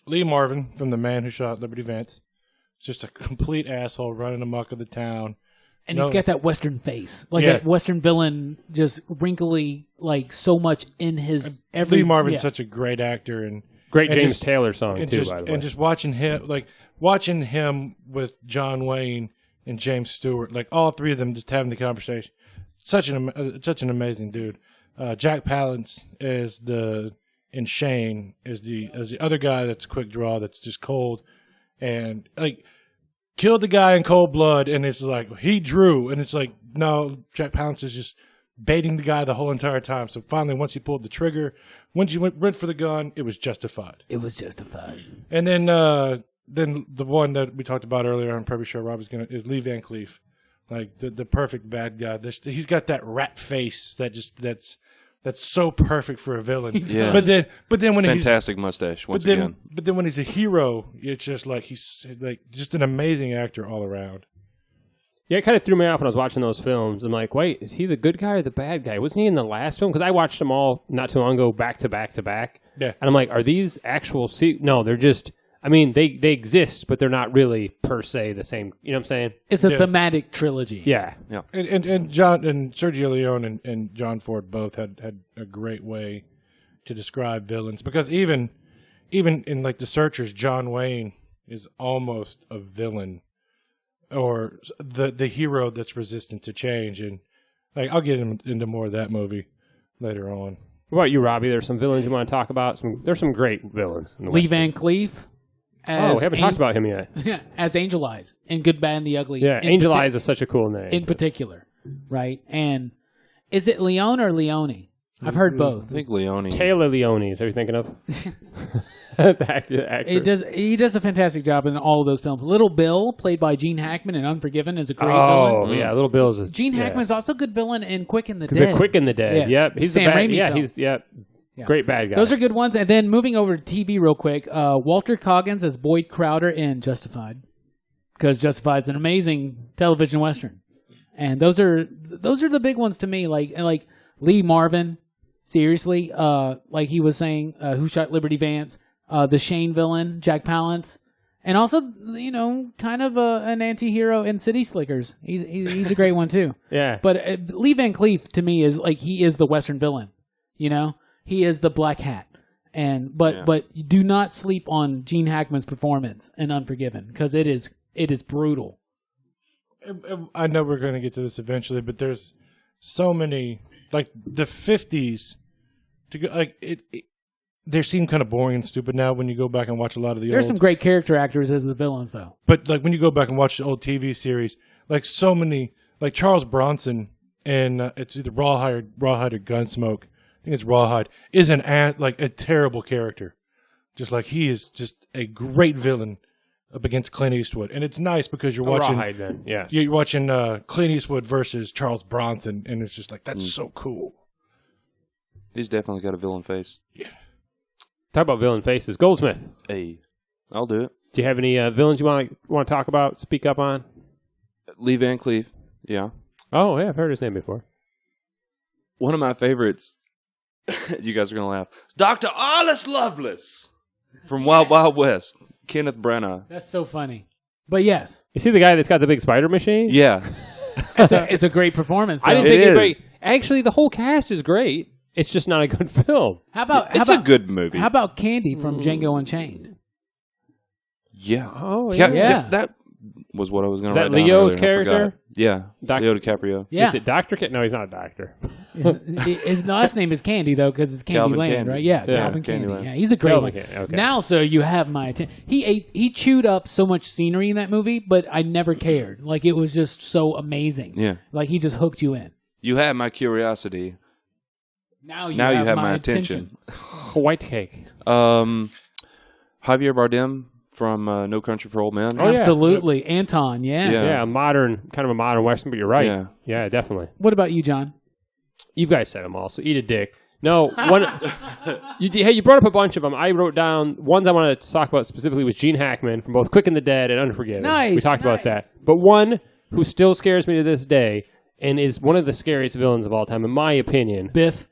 Lee Marvin from The Man Who Shot Liberty Vance. Just a complete asshole running amok of the town. And No. he's got that Western face. Like Yeah. that Western villain, just wrinkly, like so much in his every... Lee Marvin's yeah. such a great actor, and Great And James just- Taylor song, and too, just by the way. and just watching him with John Wayne and James Stewart, like all three of them just having the conversation. Such an amazing dude. Jack Palance and Shane is the other guy that's quick draw, that's just cold, and like killed the guy in cold blood, and it's like he drew, and it's like no, Jack Palance is just baiting the guy the whole entire time. So finally, once he pulled the trigger, once you went for the gun, it was justified. It was justified. And then the one that we talked about earlier, I'm pretty sure Rob is Lee Van Cleef, like the perfect bad guy. He's got that rat face that's so perfect for a villain. Yeah. But then when Fantastic mustache, once again. but then when he's a hero, it's just like he's like just an amazing actor all around. Yeah, it kind of threw me off when I was watching those films. I'm like, wait, is he the good guy or the bad guy? Wasn't he in the last film? Because I watched them all not too long ago, back to back to back. Yeah. And I'm like, are these actual... No, they're just... I mean, they exist, but they're not really, per se, the same. You know what I'm saying? It's a Yeah. thematic trilogy. Yeah. And John and Sergio Leone and John Ford both had a great way to describe villains, because even in like The Searchers, John Wayne is almost a villain or the hero that's resistant to change. And like I'll get into more of that movie later on. What about you, Robbie? There's some villains you want to talk about? There's some great villains. In the Lee Western. Van Cleef. We haven't talked about him yet. As Angel Eyes in Good, Bad, and the Ugly. Yeah, Angel Eyes is such a cool name. In particular, right? And is it Leone or Leone? I've heard both. I think Leone. Taylor Leones, are you thinking of? The actor. He does a fantastic job in all of those films. Little Bill, played by Gene Hackman in Unforgiven, is a great villain. Yeah, Little Bill's a... Gene Hackman's also a good villain in Quick and the Dead. The Quick and the Dead, Yes. yep. He's Sam the bad, Raimi yeah, film. he's, great bad guy. Those are good ones. And then moving over to TV real quick, Walter Coggins as Boyd Crowder in Justified. Because Justified is an amazing television Western. And those are the big ones to me. Like Lee Marvin, seriously, like he was saying, Who Shot Liberty Vance, the Shane villain, Jack Palance, and also, kind of an anti-hero in City Slickers. He's a great one too. Yeah. But Lee Van Cleef to me is like he is the Western villain. He is the black hat. But you do not sleep on Gene Hackman's performance in Unforgiven because it is brutal. I know we're going to get to this eventually, but there's so many, like the 50s, to go, like they seem kind of boring and stupid now when you go back and watch a lot of the There's old. some great character actors as the villains, though. But like when you go back and watch the old TV series, like so many, like Charles Bronson and it's either Rawhide or Gunsmoke. I think it's Rawhide is like a terrible character. Just like he is just a great villain up against Clint Eastwood, and it's nice because you're watching. Rawhide, then. Yeah. You're watching Clint Eastwood versus Charles Bronson, and it's just like that's so cool. He's definitely got a villain face. Yeah. Talk about villain faces. Goldsmith. Hey, I'll do it. Do you have any villains you want to talk about, speak up on? Lee Van Cleef. Yeah. Oh, yeah, I've heard his name before. One of my favorites, you guys are going to laugh, is Dr. Arliss Lovelace from Wild Wild West. Kenneth Branagh. That's so funny. But yes. You see the guy that's got the big spider machine? Yeah. It's a great performance. I though. didn't think It it was is. great. Actually, the whole cast is great. It's just not a good film. It's a good movie. How about Candy from Django Unchained? Yeah. Oh, Yeah. That was what I was going Is to that write down Leo's earlier, and I character? forgot. Yeah. Doc- Leo DiCaprio. Yeah. Is it Dr. Kid? No, he's not a doctor. His last name is Candy, though, because it's Candy Calvin Land, Candy. right? Yeah, Yeah, Calvin Candy. Candyland. Yeah, he's a great Calvin one. Candy, okay. Now, so you have my attention. He chewed up so much scenery in that movie, but I never cared. Like, it was just so amazing. Yeah. Like, he just hooked you in. You had my curiosity. Now you Now have you have my my attention. White cake. Javier Bardem from No Country for Old Men. Oh, yeah. Absolutely. Anton, yeah. Yeah. Yeah, kind of a modern Western, but you're right. Yeah, definitely. What about you, John? You guys said them all, so eat a dick. No, you brought up a bunch of them. I wrote down ones I wanted to talk about specifically was Gene Hackman from both Quick and the Dead and Unforgiven. Nice, we talked about nice. that. But one who still scares me to this day and is one of the scariest villains of all time, in my opinion, Biff.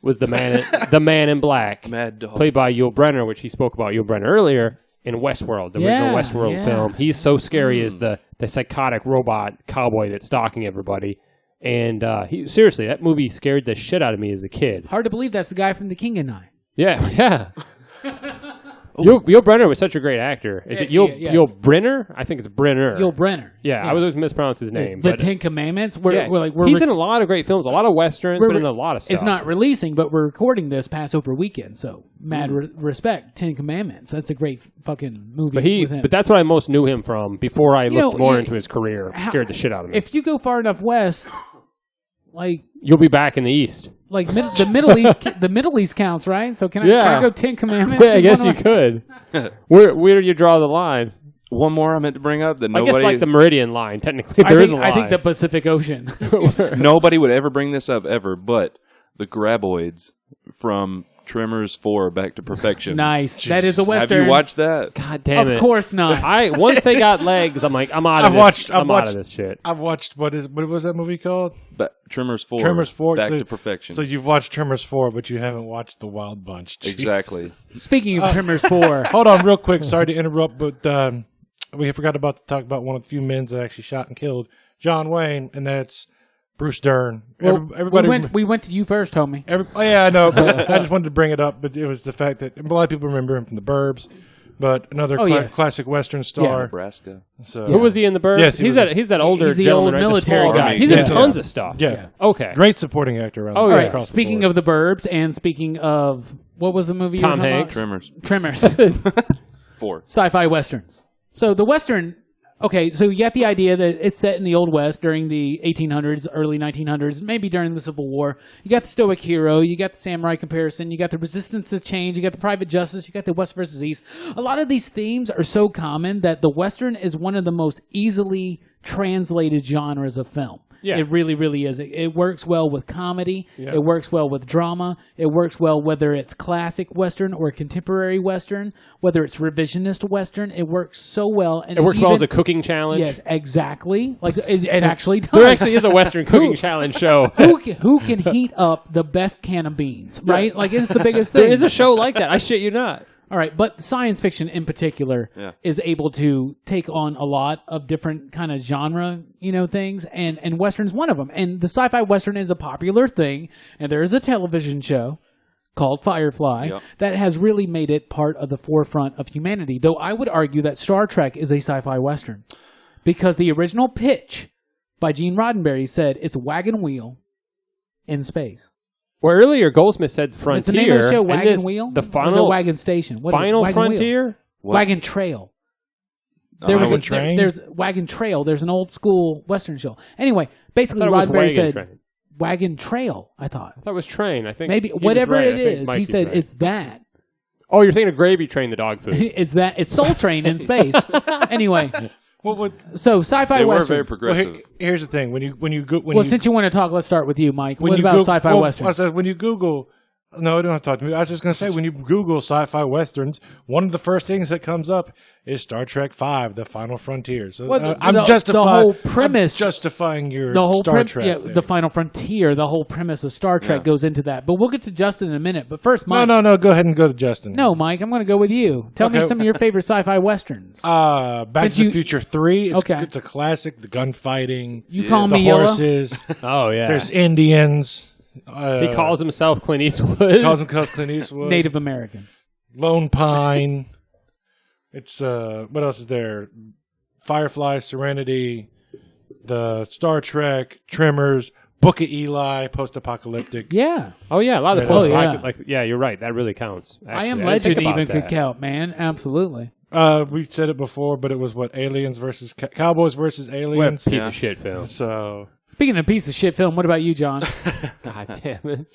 was the man in black, Mad Dog. played by Yul Brynner, which he spoke about Yul Brynner earlier in Westworld, the original Yeah, Westworld yeah. film. He's so scary as the psychotic robot cowboy that's stalking everybody. And seriously, that movie scared the shit out of me as a kid. Hard to believe that's the guy from The King and I. Yeah. Yul Brynner was such a great actor. Is Yes, it Yul yes. Yul Brynner? I think it's Brynner. Yul Brenner. Yeah, I would always mispronounce his name. The but, Ten Commandments. yeah, he's in a lot of great films, a lot of westerns, but in a lot of stuff. It's not releasing, but we're recording this Passover weekend, so mad respect. Ten Commandments. That's a great fucking movie. But that's what I most knew him from before I looked more yeah, into his career. Scared the shit out of me. If you go far enough west, like You'll be back in the East. the Middle East, the Middle East counts, right? So can I go Ten Commandments? Yeah, I guess you could. Where do you draw the line? One more I meant to bring up that I nobody, guess like the Meridian line. Technically, there is a line. I think the Pacific Ocean. nobody would ever bring this up ever, but the Graboids from Tremors 4 Back to Perfection. Nice. That is a western. Have you watched that? God damn it! Of course not. Once they got legs, I'm like, I'm out of this. I'm out of this shit. I've watched what was that movie called? Tremors 4. Tremors 4. Back to Perfection. So you've watched Tremors 4, but you haven't watched The Wild Bunch. Jeez. Exactly. Speaking of Tremors 4, Hold on, real quick. Sorry to interrupt, but we forgot about to talk about one of the few men that actually shot and killed John Wayne, and that's Bruce Dern. well, Everybody, we went to you first, homie. yeah, I know. But I just wanted to bring it up, but it was the fact that a lot of people remember him from The Burbs. but another classic Western star. Nebraska. So, Who was he in The Burbs? Yes, he's that older he's the gentleman, old right? military The small guy. He's in tons of stuff. Yeah. Okay. Great supporting actor around. Oh, All yeah. right. across the Speaking board. of the Burbs, and speaking of what was the movie? you were Tom talking Hanks. about? Tremors. Tremors. 4. Sci-fi westerns. So the western. Okay, so you get the idea that it's set in the Old West during the 1800s, early 1900s, maybe during the Civil War. You got the stoic hero, you got the samurai comparison, you got the resistance to change, you got the private justice, you got the West versus East. A lot of these themes are so common that the western is one of the most easily translated genres of film. Yeah. It really, really is. It works well with comedy. Yeah. It works well with drama. It works well whether it's classic Western or contemporary Western, whether it's revisionist Western. It works so well. And It works well as a cooking challenge. Yes, exactly. Like it actually does. There actually is a Western cooking challenge show. Who can heat up the best can of beans, right? Like it's the biggest thing. There is a show like that. I shit you not. All right, but science fiction in particular is able to take on a lot of different kind of genre, things, and Western's one of them. And the sci-fi Western is a popular thing, and there is a television show called Firefly that has really made it part of the forefront of humanity. Though I would argue that Star Trek is a sci-fi Western because the original pitch by Gene Roddenberry said it's wagon wheel in space. Well, earlier Goldsmith said Frontier. Is the name of the show and Wagon this- Wheel? The Or is it final Wagon Station. What is it? Final Wagon Wheel? Frontier. Wagon Trail. Wagon Train? There's Wagon Trail. There's an old school Western show. Anyway, I basically thought it was Roddenberry Wagon said Train. Wagon Trail, I thought. I thought it was Train. I think Maybe he was whatever right. I it think is, he Mikey's said right. it's that. Oh, you're thinking of Gravy Train, the dog food. It's that. It's Soul Train in space. Anyway, What so sci-fi They were westerns. very progressive. here's the thing: Since you want to talk, let's start with you, Mike. What you about sci-fi I westerns? said when you Google. No, I don't have to talk to me. I was just going to say, when you Google sci-fi westerns, one of the first things that comes up is Star Trek V: The Final Frontier. So Well, I'm the whole premise, I'm justifying your the whole Star Trek. the Final Frontier, the whole premise of Star Trek goes into that. But we'll get to Justin in a minute. But first, Mike. No. Go ahead and go to Justin. No, Mike, I'm going to go with you. Tell me Okay. some of your favorite sci-fi westerns. Back Since to the you- Future 3. Okay. It's a classic. The gunfighting. You call The me Yellow? horses. Oh yeah. There's Indians. He calls himself Clint Eastwood. calls himself Clint Eastwood. Native Americans. Lone Pine. It's what else is there? Firefly, Serenity, the Star Trek, Tremors, Book of Eli, post-apocalyptic. Yeah. Oh yeah, a lot of the Oh, post yeah. you're right. That really counts. I Am actually. didn't Legend think about even could that. count, man. Absolutely. We said it before, but it was what Aliens versus Cowboys versus What a Aliens. piece of shit film. So Speaking of piece of shit film, what about you, John? God damn it.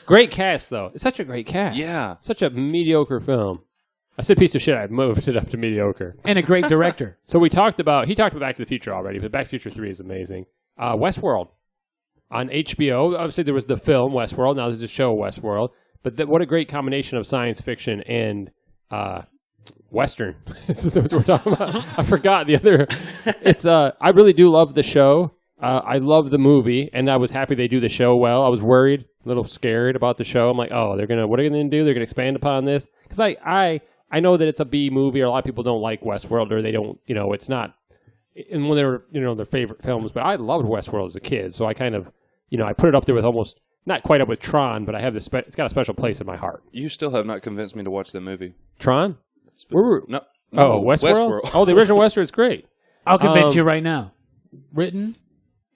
Great cast though. It's such a great cast. Yeah. Such a mediocre film. I said piece of shit. I've moved it up to mediocre. And a great director. So he talked about Back to the Future already, but Back to the Future 3 is amazing. Westworld on HBO. Obviously, there was the film Westworld. Now there's the show Westworld. But what a great combination of science fiction and Western. This is what we're talking about. I forgot the other. It's I really do love the show. I love the movie, and I was happy they do the show well. I was worried, a little scared about the show. I'm like, oh, what are they going to do? They're going to expand upon this? Because I know that it's a B movie, or a lot of people don't like Westworld, or they don't, it's not, and when they're, their favorite films. But I loved Westworld as a kid, so I kind of, I put it up there with almost, not quite up with Tron, but I have this, it's got a special place in my heart. You still have not convinced me to watch that movie. Tron? No. Oh, Westworld? Oh, the original Westworld's great. I'll convince you right now. Written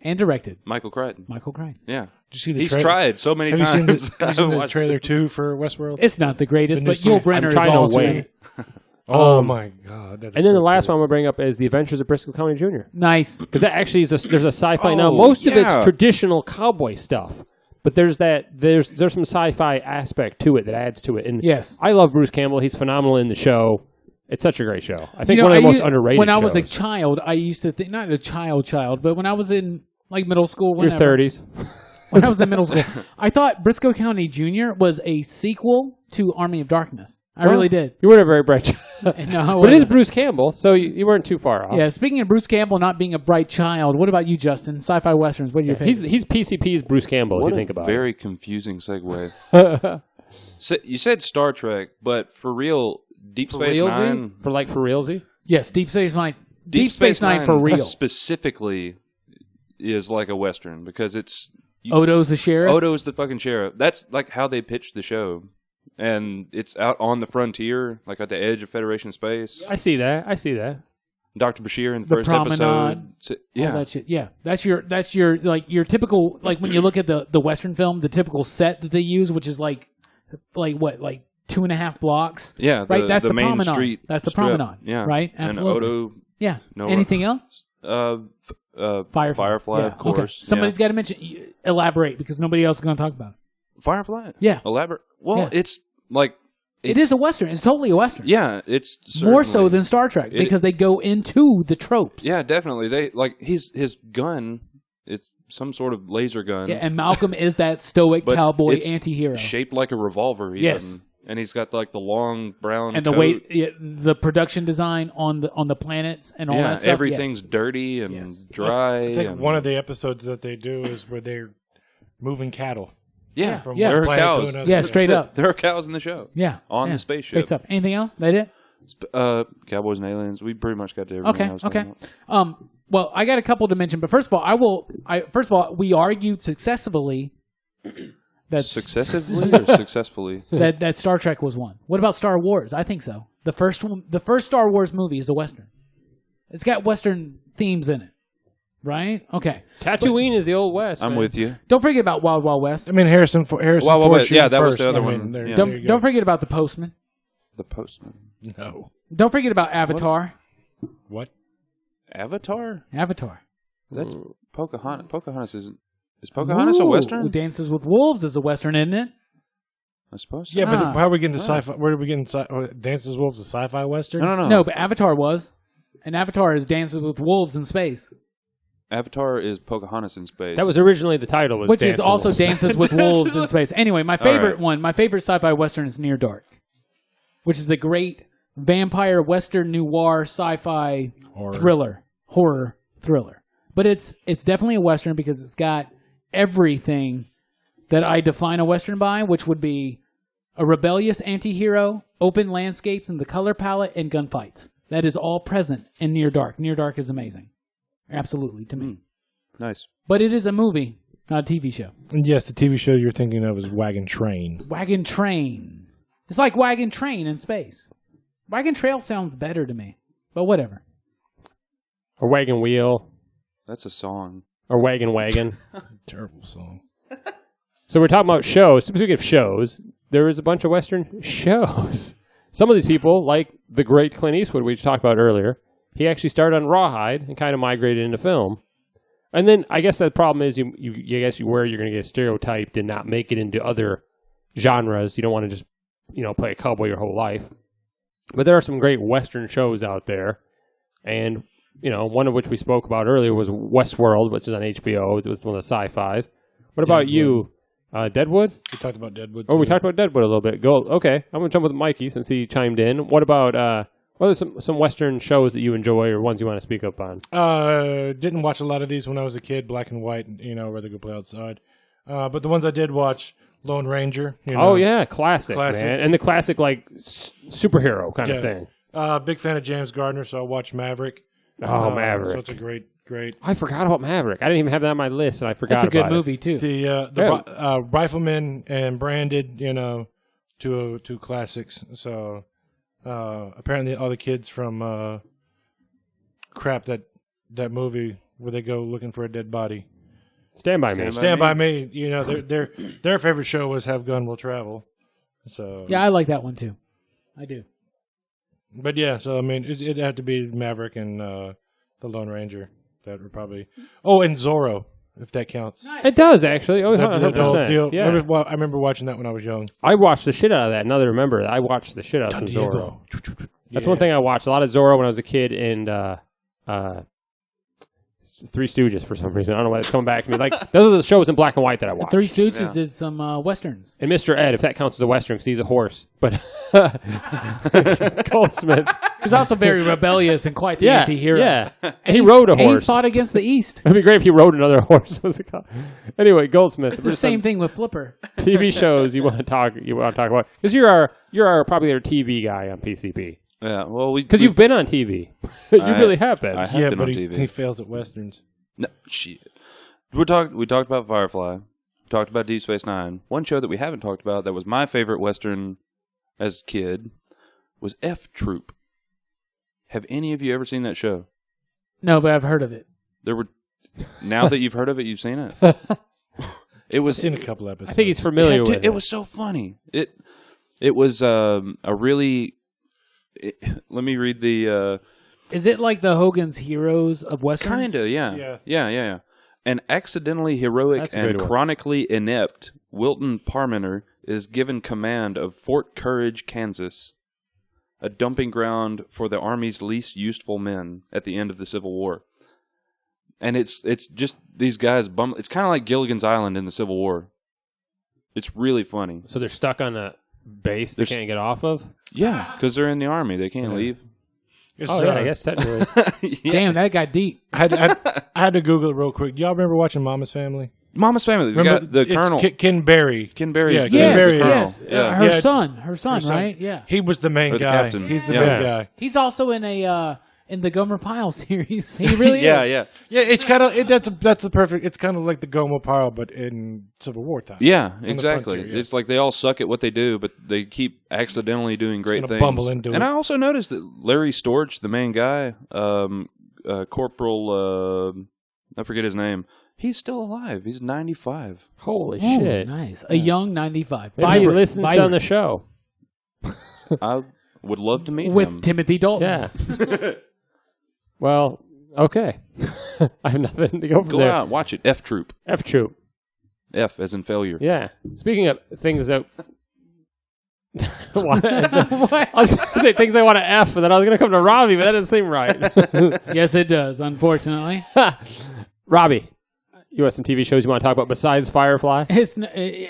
and directed. Michael Crichton. Michael Crichton. Yeah. did you see the He's trailer? tried so many Have you seen times. the, have you seen the trailer 2 for Westworld? It's not the greatest, The but new Yul series. Brynner I'm is trying to also in wait. it. Oh my God! that is And then so the last cool. one I'm going to bring up is The Adventures of Briscoe County Jr. Nice. Because that actually is there's a sci-fi now. Oh, Most of yeah. it's traditional cowboy stuff, but there's some sci-fi aspect to it that adds to it. And Yes. I love Bruce Campbell. He's phenomenal in the show. It's such a great show. I think one of the most underrated when I was a shows. child, I used to think, not a child, but when I was in like middle school, Your whenever, 30s. when I was in middle school, I thought Briscoe County Jr. was a sequel to Army of Darkness. I really did. You weren't a very bright child. No, I But it is wasn't. Bruce Campbell, so you weren't too far off. Yeah, speaking of Bruce Campbell not being a bright child, what about you, Justin? Sci-fi westerns, what are your favorites? He's PCP's Bruce Campbell, What if you a think about very confusing segue. it. So, you said Star Trek, but for real, Deep Space Nine. For realsy? Yes, Deep Space Nine. Deep Space Nine for real. Specifically is like a Western because it's... Odo's the sheriff. Odo's the fucking sheriff. That's like how they pitched the show. and it's out on the frontier, like at the edge of Federation space. I see that. Dr. Bashir in the The first promenade, episode. all that shit. Yeah, that's your like your typical, like when you look at the Western film, the typical set that they use, which is like 2.5 blocks. Yeah, right. That's the main promenade. street. That's the strip. promenade. Yeah, right. Absolutely. And Odo. Yeah. No, Anything else? Firefly, Yeah, of course. Okay. Somebody's got to mention, elaborate, because nobody else is going to talk about it. Firefly. Yeah. Elaborate. Well, Yeah. it's like It is a Western. It's totally a Western. Yeah, it's more so certainly- than Star Trek because they go into the tropes. Yeah, definitely. They like his gun. It's some sort of laser gun. Yeah, and Malcolm is that stoic but cowboy it's anti-hero. shaped like a revolver. Even. Yes. And he's got like the long brown And the coat. weight, the production design on the planets and all that stuff. Everything's dirty and Yes. dry. I think and, one of the episodes that they do is where they're moving cattle. yeah, From Yeah. one there are planet to cows. another. Yeah, straight up. There are cows in the show. Yeah. On yeah. the spaceship. Great stuff. Anything else? That it? Cowboys and aliens. We pretty much got to everything. I was Okay. talking about. Well, I got a couple to mention, but first of all, we argued successfully that Successively or successfully? that Star Trek was one. What about Star Wars? I think so. The first Star Wars movie is a Western. It's got Western themes in it, right? Okay. Tatooine is the old West. I'm man. with you. Don't forget about Wild Wild West. I mean, Harrison Well, Ford wait, shooting yeah, that was first. the other I mean, one. there- Yeah. there you go. Don't forget about The Postman. The Postman. No. Don't forget about Avatar. What? Avatar? Avatar. That's Pocahontas. Pocahontas isn't. Is Pocahontas a Ooh, Western? Dances with Wolves is a Western, isn't it? I suppose so. Yeah, but Ah. how are we getting to sci-fi? Where are we getting Dances with Wolves, a sci-fi western? No. No, but Avatar was. And Avatar is Dances with Wolves in space, Avatar is Pocahontas in space. That was originally the title. Was which Dance is with also Wolves. Dances with Wolves in space. Anyway, my favorite right. my favorite sci-fi Western is Near Dark, which is a great vampire Western noir sci-fi horror thriller. But it's definitely a Western because it's got everything that I define a Western by, which would be a rebellious anti-hero, open landscapes and the color palette, and gunfights. That is all present in Near Dark. Near Dark is amazing. Absolutely, to me. nice. But it is a movie, not a TV show. And yes, the TV show you're thinking of is Wagon Train. Wagon Train. It's like Wagon Train in space. Wagon Trail sounds better to me, but whatever. Or Wagon Wheel. That's a song. Or Wagon. Terrible song. So we're talking about shows. Speaking of shows, there is a bunch of Western shows. Some of these people, like the great Clint Eastwood we talked about earlier, he actually started on Rawhide and kind of migrated into film. And then I guess the problem is you where you're going to get stereotyped and not make it into other genres. You don't want to just, play a cowboy your whole life. But there are some great Western shows out there. And, one of which we spoke about earlier was Westworld, which is on HBO. It was one of the sci-fis. What about you? Deadwood? We talked about Deadwood. Oh, we too. talked about Deadwood a little bit. Go. Okay, I'm gonna jump with Mikey since he chimed in. What about what are some Western shows that you enjoy or ones you want to speak up on? Didn't watch a lot of these when I was a kid, black and white, rather go play outside. But the ones I did watch, Lone Ranger. Oh yeah, classic, Classic. man, and the classic like superhero kind of Yeah. thing. Big fan of James Gardner, so I watched Maverick. Oh, Maverick. So it's a great. I forgot about Maverick. I didn't even have that on my list, and I forgot. That's a good about it. movie, too. The Rifleman and Branded, two classics. So apparently all the kids from that movie where they go looking for a dead body. Stand by me. Stand by Me. Their favorite show was Have Gun Will Travel. So Yeah, I like that one, too. I do. But yeah, so I mean, it'd have to be Maverick and the Lone Ranger. That would probably. Oh, and Zorro, if that counts. It does actually. Oh, The 100%. deal. Yeah, I remember watching that when I was young. I watched the shit out of that. Now that I remember it, I watched the shit out of some Zorro. That's one thing I watched. A lot of Zorro when I was a kid, and Three Stooges for some reason. I don't know why it's coming back to me. Like those are the shows in black and white that I watched. Three Stooges did some Westerns. And Mr. Ed, if that counts as a Western, because he's a horse. But Goldsmith. He was also very rebellious and quite the anti-hero. Yeah. And he rode a And horse. he fought against the East. It'd be great if he rode another horse. What's it called? Anyway, Goldsmith. It's the same thing with Flipper. TV shows you want to talk about. Because you're probably our TV guy on PCP. Yeah, well, Because you've been on TV. You really have been. I have been but on he TV. fails at westerns. No, shit. We talked about Firefly. We talked about Deep Space Nine. One show that we haven't talked about that was my favorite Western as a kid was F Troop. Have any of you ever seen that show? No, but I've heard of it. There were. Now that you've heard of it, you've seen it. It was. I've seen a couple episodes. I think he's familiar with it. It was so funny. It was a really. Let me read the. Is it like the Hogan's Heroes of Westerns? Kinda, yeah. Yeah. An accidentally heroic That's a and good one. chronically inept Wilton Parmenter is given command of Fort Courage, Kansas, a dumping ground for the Army's least useful men at the end of the Civil War. And it's just these guys it's kind of like Gilligan's Island in the Civil War. It's really funny. So they're stuck on a base they can't get off of? Yeah, because they're in the Army. They can't leave. I guess technically. Damn, that got deep. I had to Google it real quick. Y'all remember watching Mama's Family? Mama's Family. They Remember, got the it's Colonel. Ken Berry. Ken Berry. Yeah, is Ken Yes, Berry. yes. Yeah. Her Yeah. son, Her son. right? Yeah. He was the main Or the guy. captain. He's the Yeah. main guy. He's also in in the Gomer Pyle series. He really is. Yeah. Yeah, it's kind of that's the perfect. It's kind of like the Gomer Pyle, but in Civil War time. Yeah, the exactly. frontier, yeah. It's like they all suck at what they do, but they keep accidentally doing great gonna things. bumble into and it. I also noticed that Larry Storch, the main guy, Corporal, I forget his name, he's still alive. He's 95. Holy Ooh, shit. nice. A young 95. Maybe he Vibrant, listens vibrant. on the show. I would love to meet with him. Timothy Dalton. Yeah. Well, okay. I have nothing to go from Go there. out, watch it. F Troop. F Troop. F as in failure. Yeah. Speaking of things that. What? I was going to say things I want to F, and then I was going to come to Robbie, but that doesn't seem right. Yes, it does, unfortunately. Robbie, you have some TV shows you want to talk about besides Firefly?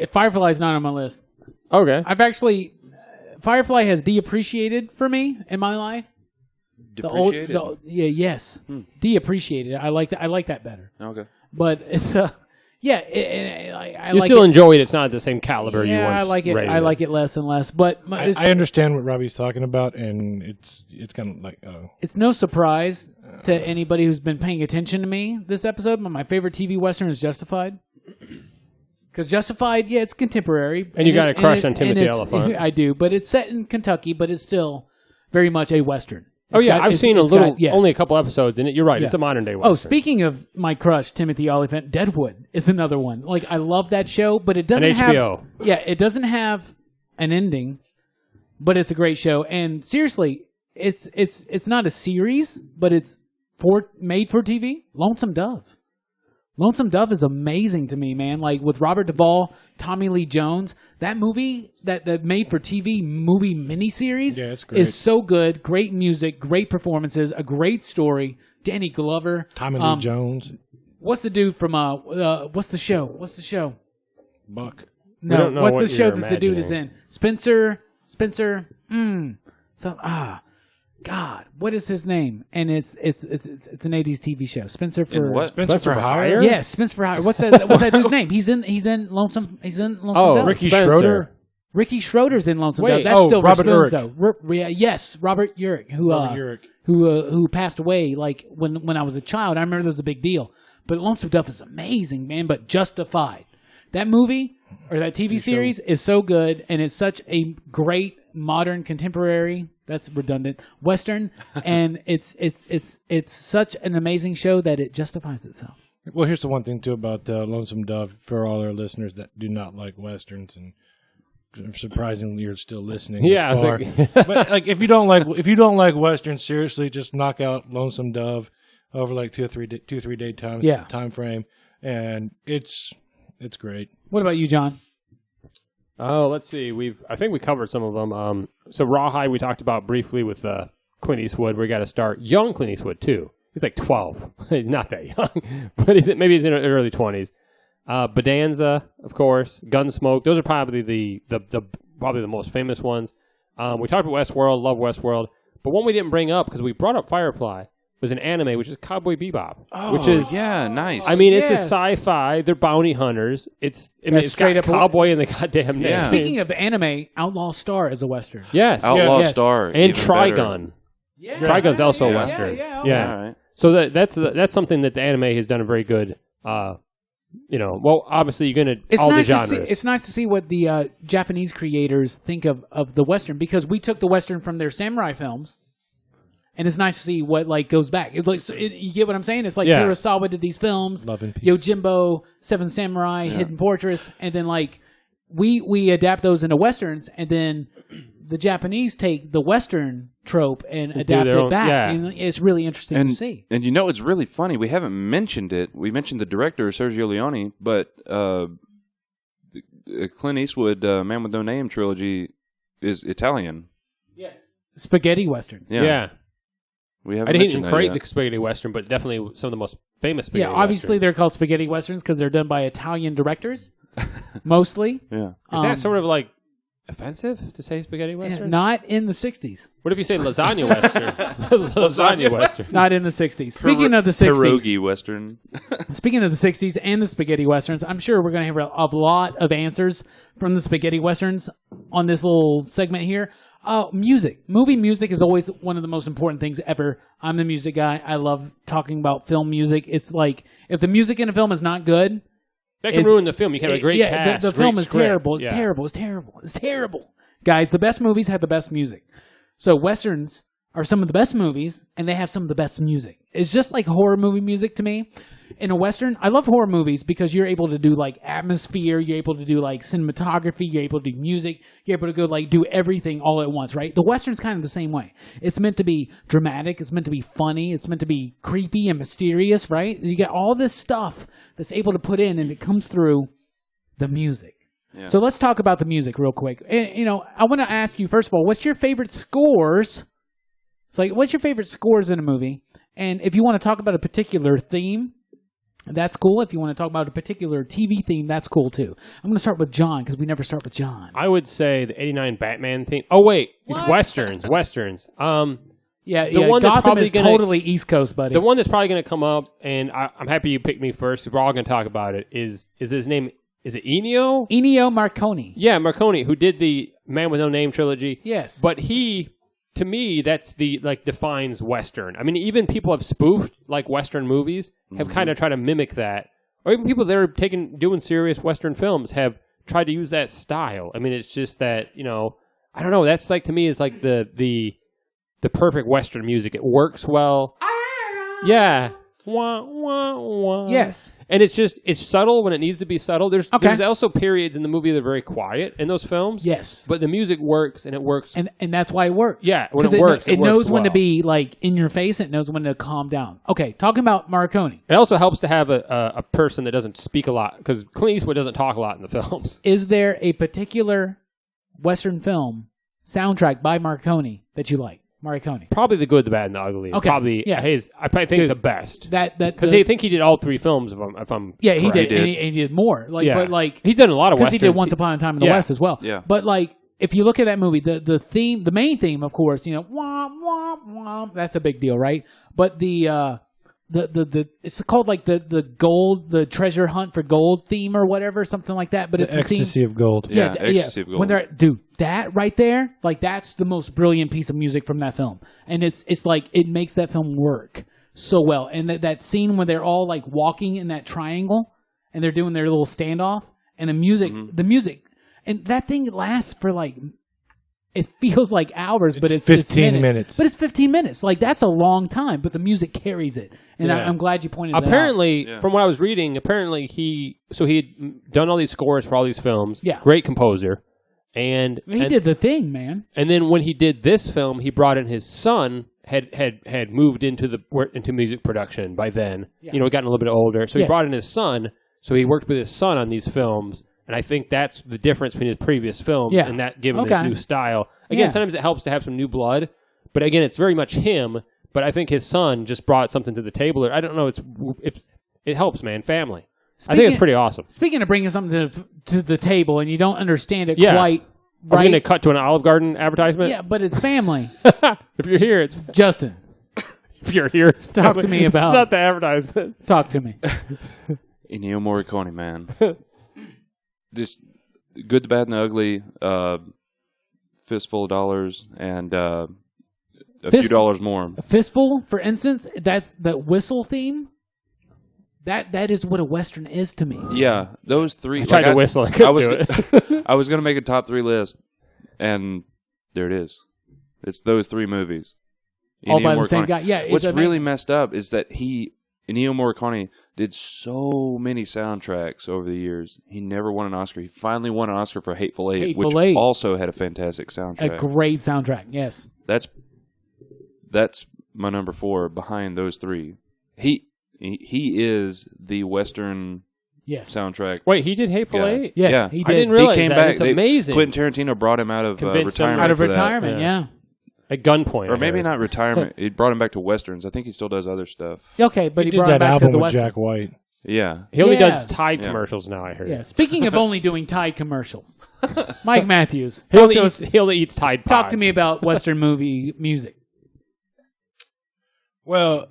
Firefly's not on my list. Okay. I've actually... Firefly has de-appreciated for me in my life. Depreciated? Yes. De-appreciated. I like that better. Okay. But it's... I You like still it. enjoy it. It's not the same caliber you Yeah, once I like it. rated I like it less and less. But I understand what Robbie's talking about, and it's kind of like, it's no surprise to anybody who's been paying attention to me this episode. My favorite TV Western is Justified. Because Justified, yeah, it's contemporary. And you got a crush on Timothy it's- Oliphant. I do, but it's set in Kentucky, but it's still very much a Western. Oh, yeah, I've seen yes. only a couple episodes in it. You're right. Yeah. It's a modern day Western. Oh, speaking of my crush, Timothy Oliphant, Deadwood is another one. Like, I love that show, but it doesn't have... HBO. Yeah, it doesn't have an ending, but it's a great show. And seriously, it's not a series, but it's made for TV. Lonesome Dove. Lonesome Dove is amazing to me, man. Like with Robert Duvall, Tommy Lee Jones, that movie, that made for TV movie miniseries it's great. is so good. Great music, great performances, a great story. Danny Glover, Tommy Lee Jones, What's the dude from what's the show? Buck. No, don't know what's what the show you're that the dude is imagining. in? God, what is his name? And it's an 80s TV show. Spencer for what? Spencer for Hire? Yes, Spencer for Hire. What's that dude's name? He's in Lonesome Dove. Ricky Spencer. Schroeder. Ricky Schroeder's in Lonesome Wait. Dove. That's Silver Robert Spoons, Urich. though. Yes, Robert Urich, who passed away like when I was a child. I remember that was a big deal. But Lonesome Dove is amazing, man. But Justified, that movie or that TV series is so good, and it's such a great modern contemporary. That's redundant Western, and it's such an amazing show that it justifies itself. Well, here's the one thing too about Lonesome Dove for all our listeners that do not like westerns, and surprisingly, you're still listening. Yeah, this far. But like, if you don't like westerns, seriously, just knock out Lonesome Dove over like 2 or 3 day time frame, and it's great. What about you, John? Oh, let's see. I think we covered some of them. So Rawhide we talked about briefly with Clint Eastwood. We got to start young Clint Eastwood too. He's like 12, not that young, but maybe he's in his early 20s. Bonanza, of course, Gunsmoke. Those are probably the most famous ones. We talked about Westworld, love Westworld, but one we didn't bring up because we brought up Firefly was an anime, which is Cowboy Bebop, which is nice. I mean, it's a Yes. sci-fi. They're bounty hunters. It's straight got up- cowboy in the goddamn name. Yeah. Speaking of anime, Outlaw Star is a Western. Yes, Outlaw Yes. Star. and even better. Trigun. Yeah, Trigun's also yeah, Western. Yeah, Yeah. All right. So that's something that the anime has done a very good well, obviously you're gonna It's all nice the to genres. see. It's nice to see what the Japanese creators think of the Western, because we took the Western from their samurai films, and it's nice to see what goes back. It's like you get what I'm saying. It's like Kurosawa did these films, Love and Peace. Yojimbo, Seven Samurai, Hidden Fortress, and then we adapt those into Westerns, and then the Japanese take the Western trope and adapt it back. yeah. And it's really interesting to see. And it's really funny. We haven't mentioned it. We mentioned the director, Sergio Leone, but Clint Eastwood, Man with No Name trilogy is Italian. Yes, spaghetti westerns. Yeah. We haven't I didn't mentioned even that create yet. the spaghetti western, but definitely some of the most famous spaghetti Yeah, obviously westerns. they're called spaghetti westerns because they're done by Italian directors, mostly. Yeah. Is that sort of offensive to say spaghetti western? Not in the 60s. What if you say lasagna western? Lasagna western. Not in the 60s. Speaking of the 60s. Pierogi Western. Speaking of the 60s and the spaghetti westerns, I'm sure we're going to have a lot of answers from the spaghetti westerns on this little segment here. Music. Movie music is always one of the most important things ever. I'm the music guy. I love talking about film music. It's like, if the music in a film is not good, That can ruin the film. You can have a great cast. The great film is script. terrible. It's Yeah. terrible. It's terrible. It's terrible. Guys, the best movies have the best music. So Westerns are some of the best movies, and they have some of the best music. It's just like horror movie music to me. In a Western, I love horror movies because you're able to do atmosphere, you're able to do cinematography, you're able to do music, you're able to go do everything all at once, right? The Western's kind of the same way. It's meant to be dramatic, it's meant to be funny, it's meant to be creepy and mysterious, right? You get all this stuff that's able to put in, and it comes through the music. Yeah. So let's talk about the music real quick. I want to ask you, first of all, what's your favorite scores? It's what's your favorite scores in a movie? And if you want to talk about a particular theme, that's cool. If you want to talk about a particular TV theme, that's cool too. I'm going to start with John because we never start with John. I would say the '89 Batman theme. Oh wait, it's westerns. Westerns. Yeah, The one that's Gotham probably is gonna- totally East Coast, buddy. The one that's probably going to come up, and I'm happy you picked me first. We're all going to talk about it. Is his name? Is it Ennio? Ennio Morricone. Yeah, Morricone, who did the Man with No Name trilogy. Yes. But to me, that's the defines Western. I mean, even people have spoofed Western movies, have kind of tried to mimic that, or even people that are doing serious Western films have tried to use that style. I mean, it's just that I don't know. That's to me is the perfect Western music. It works well. Yeah. Wah, wah, wah. Yes. And it's subtle when it needs to be subtle. There's also periods in the movie that are very quiet in those films. Yes. But the music works, and it works. And that's why it works. Yeah, when 'Cause it works, it it works knows when to well. be in your face. It knows when to calm down. Okay, talking about Morricone. It also helps to have a person that doesn't speak a lot, because Clint Eastwood doesn't talk a lot in the films. Is there a particular Western film soundtrack by Morricone that you like? Morricone. Probably The Good, the Bad, and the Ugly. Is Okay, probably yeah. I probably think Good. the best. Because I think he did all three films. If I'm yeah, he correct. did, and he did more. He's done a lot of because westerns. he did Once Upon a Time in the Yeah. West as well. Yeah. But if you look at that movie, the theme, the main theme, of course, womp womp womp. That's a big deal, right? But the it's called the treasure hunt for gold theme or whatever, something like that. But it's the Ecstasy theme. of Gold. Yeah, Ecstasy of Gold. When that right there, that's the most brilliant piece of music from that film, and it's it makes that film work so well. And that scene when they're all walking in that triangle and they're doing their little standoff, and the music, and that thing lasts for it feels like hours, but it's 15 minutes. But it's 15 minutes. That's a long time, but the music carries it. And Yeah. I'm glad you pointed that out. Apparently, from what I was reading, he had done all these scores for all these films. Yeah. Great composer. And He did the thing, man. And then when he did this film, he brought in his son. Had moved into music production by then. Yeah. Gotten a little bit older, so he Yes. brought in his son. So he worked with his son on these films, and I think that's the difference between his previous films Yeah. and that giving Okay. this new style. Again, Yeah. sometimes it helps to have some new blood, but again, it's very much him. But I think his son just brought something to the table. I don't know. It helps, man. Family. I think it's pretty awesome. Speaking of bringing something to the table and you don't understand it Yeah. quite Are we right. going to cut to an Olive Garden advertisement? Yeah, but it's family. If you're here, it's Justin, if you're here. It's Talk to me about- It's not the advertisement. talk to me. Ennio Morricone, man. This Good, the Bad, and the Ugly, Fistful of Dollars, and a few dollars more. A Fistful, for instance, that's the whistle theme. That is what a Western is to me. Yeah, those three. I tried to whistle. I couldn't do it. I was going to make a top 3 list, and there it is. It's those 3 movies. All Ennio by the Morricone. same guy. Yeah, What's really messed up is that Ennio Morricone did so many soundtracks over the years. He never won an Oscar. He finally won an Oscar for Hateful Eight, which also had a fantastic soundtrack. A great soundtrack, yes. That's my number 4 behind those 3. He is the Western soundtrack. Wait, he did Hateful Eight? Yes, yeah. he did. I didn't realize he came that. back. It's amazing. Quentin Tarantino brought him out of Convinced him retirement. Out of for that. retirement, yeah. At gunpoint. Or maybe not retirement. It brought him back to Westerns. I think he still does other stuff. Okay, but he did brought that him back album to the with Western. Jack White. Yeah. He only Yeah. does Tide commercials now, I heard. Yeah, speaking of only doing Tide commercials, Mike Matthews, He only eats Tide Pods. talk to me about Western movie music. Well,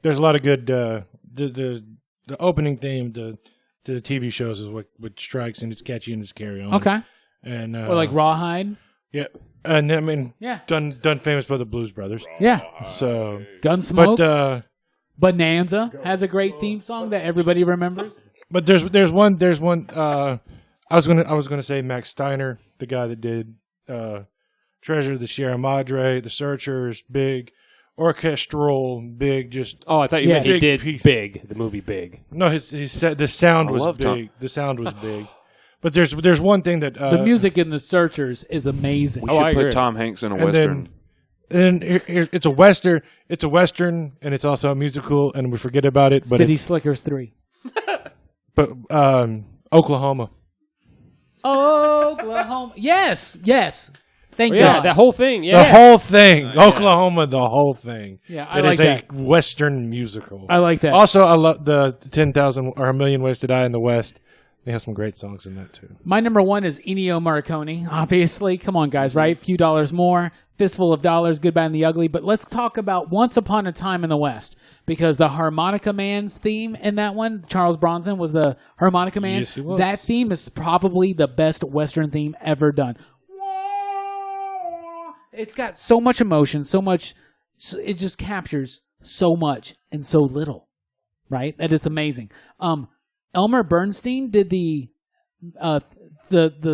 there's a lot of good. The opening theme to the TV shows is what strikes, and it's catchy and it's carry on. Okay. And Or like Rawhide. yeah, and I mean, Yeah. done famous by the Blues Brothers. Yeah. So, Gunsmoke. but Bonanza has a great theme song that everybody remembers. but there's one. I was gonna say Max Steiner, the guy that did Treasure, the Sierra Madre, The Searchers, big orchestral, big. Just Oh, I thought you meant he Big did piece. Big, the movie Big. no, his the sound I was love Tom. big. The sound was big. But there's one thing that The music in The Searchers is amazing. We Oh, I should agree. put Tom Hanks in a And Western. And it's a western. It's a western, and it's also a musical, and we forget about it. But City Slickers 3. Oklahoma. Oklahoma. Yes. Thank Yeah, God. that whole thing. The Yeah. whole thing, Oklahoma, the whole thing. Yeah, I It like is that. a western musical. I like that. Also, I love the 10,000 or A Million Ways to Die in the West. They have some great songs in that too. My number 1 is Ennio Morricone, obviously. Come on, guys, right? Few dollars more, fistful of dollars, good, bad, and the ugly. But let's talk about Once Upon a Time in the West, because the Harmonica Man's theme in that one, Charles Bronson was the Harmonica Man. Yes, he was. That theme is probably the best Western theme ever done. It's got so much emotion, so much. It just captures so much and so little, right? That is amazing. Elmer Bernstein did the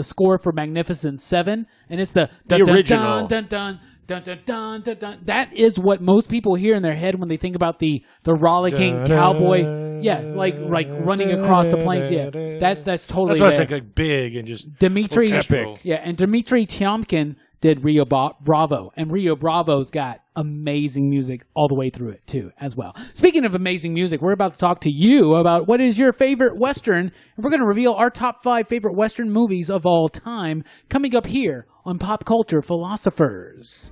score for Magnificent Seven, and it's the original. dun dun dun dun dun dun dun. That is what most people hear in their head when they think about the rollicking cowboy. Yeah, like running across the plains. Yeah, that's totally. That's why I there. think like big and just Dmitri, epic. yeah, and Dmitri Tiomkin did Rio Bravo, and Rio Bravo's got amazing music all the way through it too, as well. Speaking of amazing music, we're about to talk to you about what is your favorite Western, and we're going to reveal our top 5 favorite Western movies of all time, coming up here on Pop Culture Philosophers.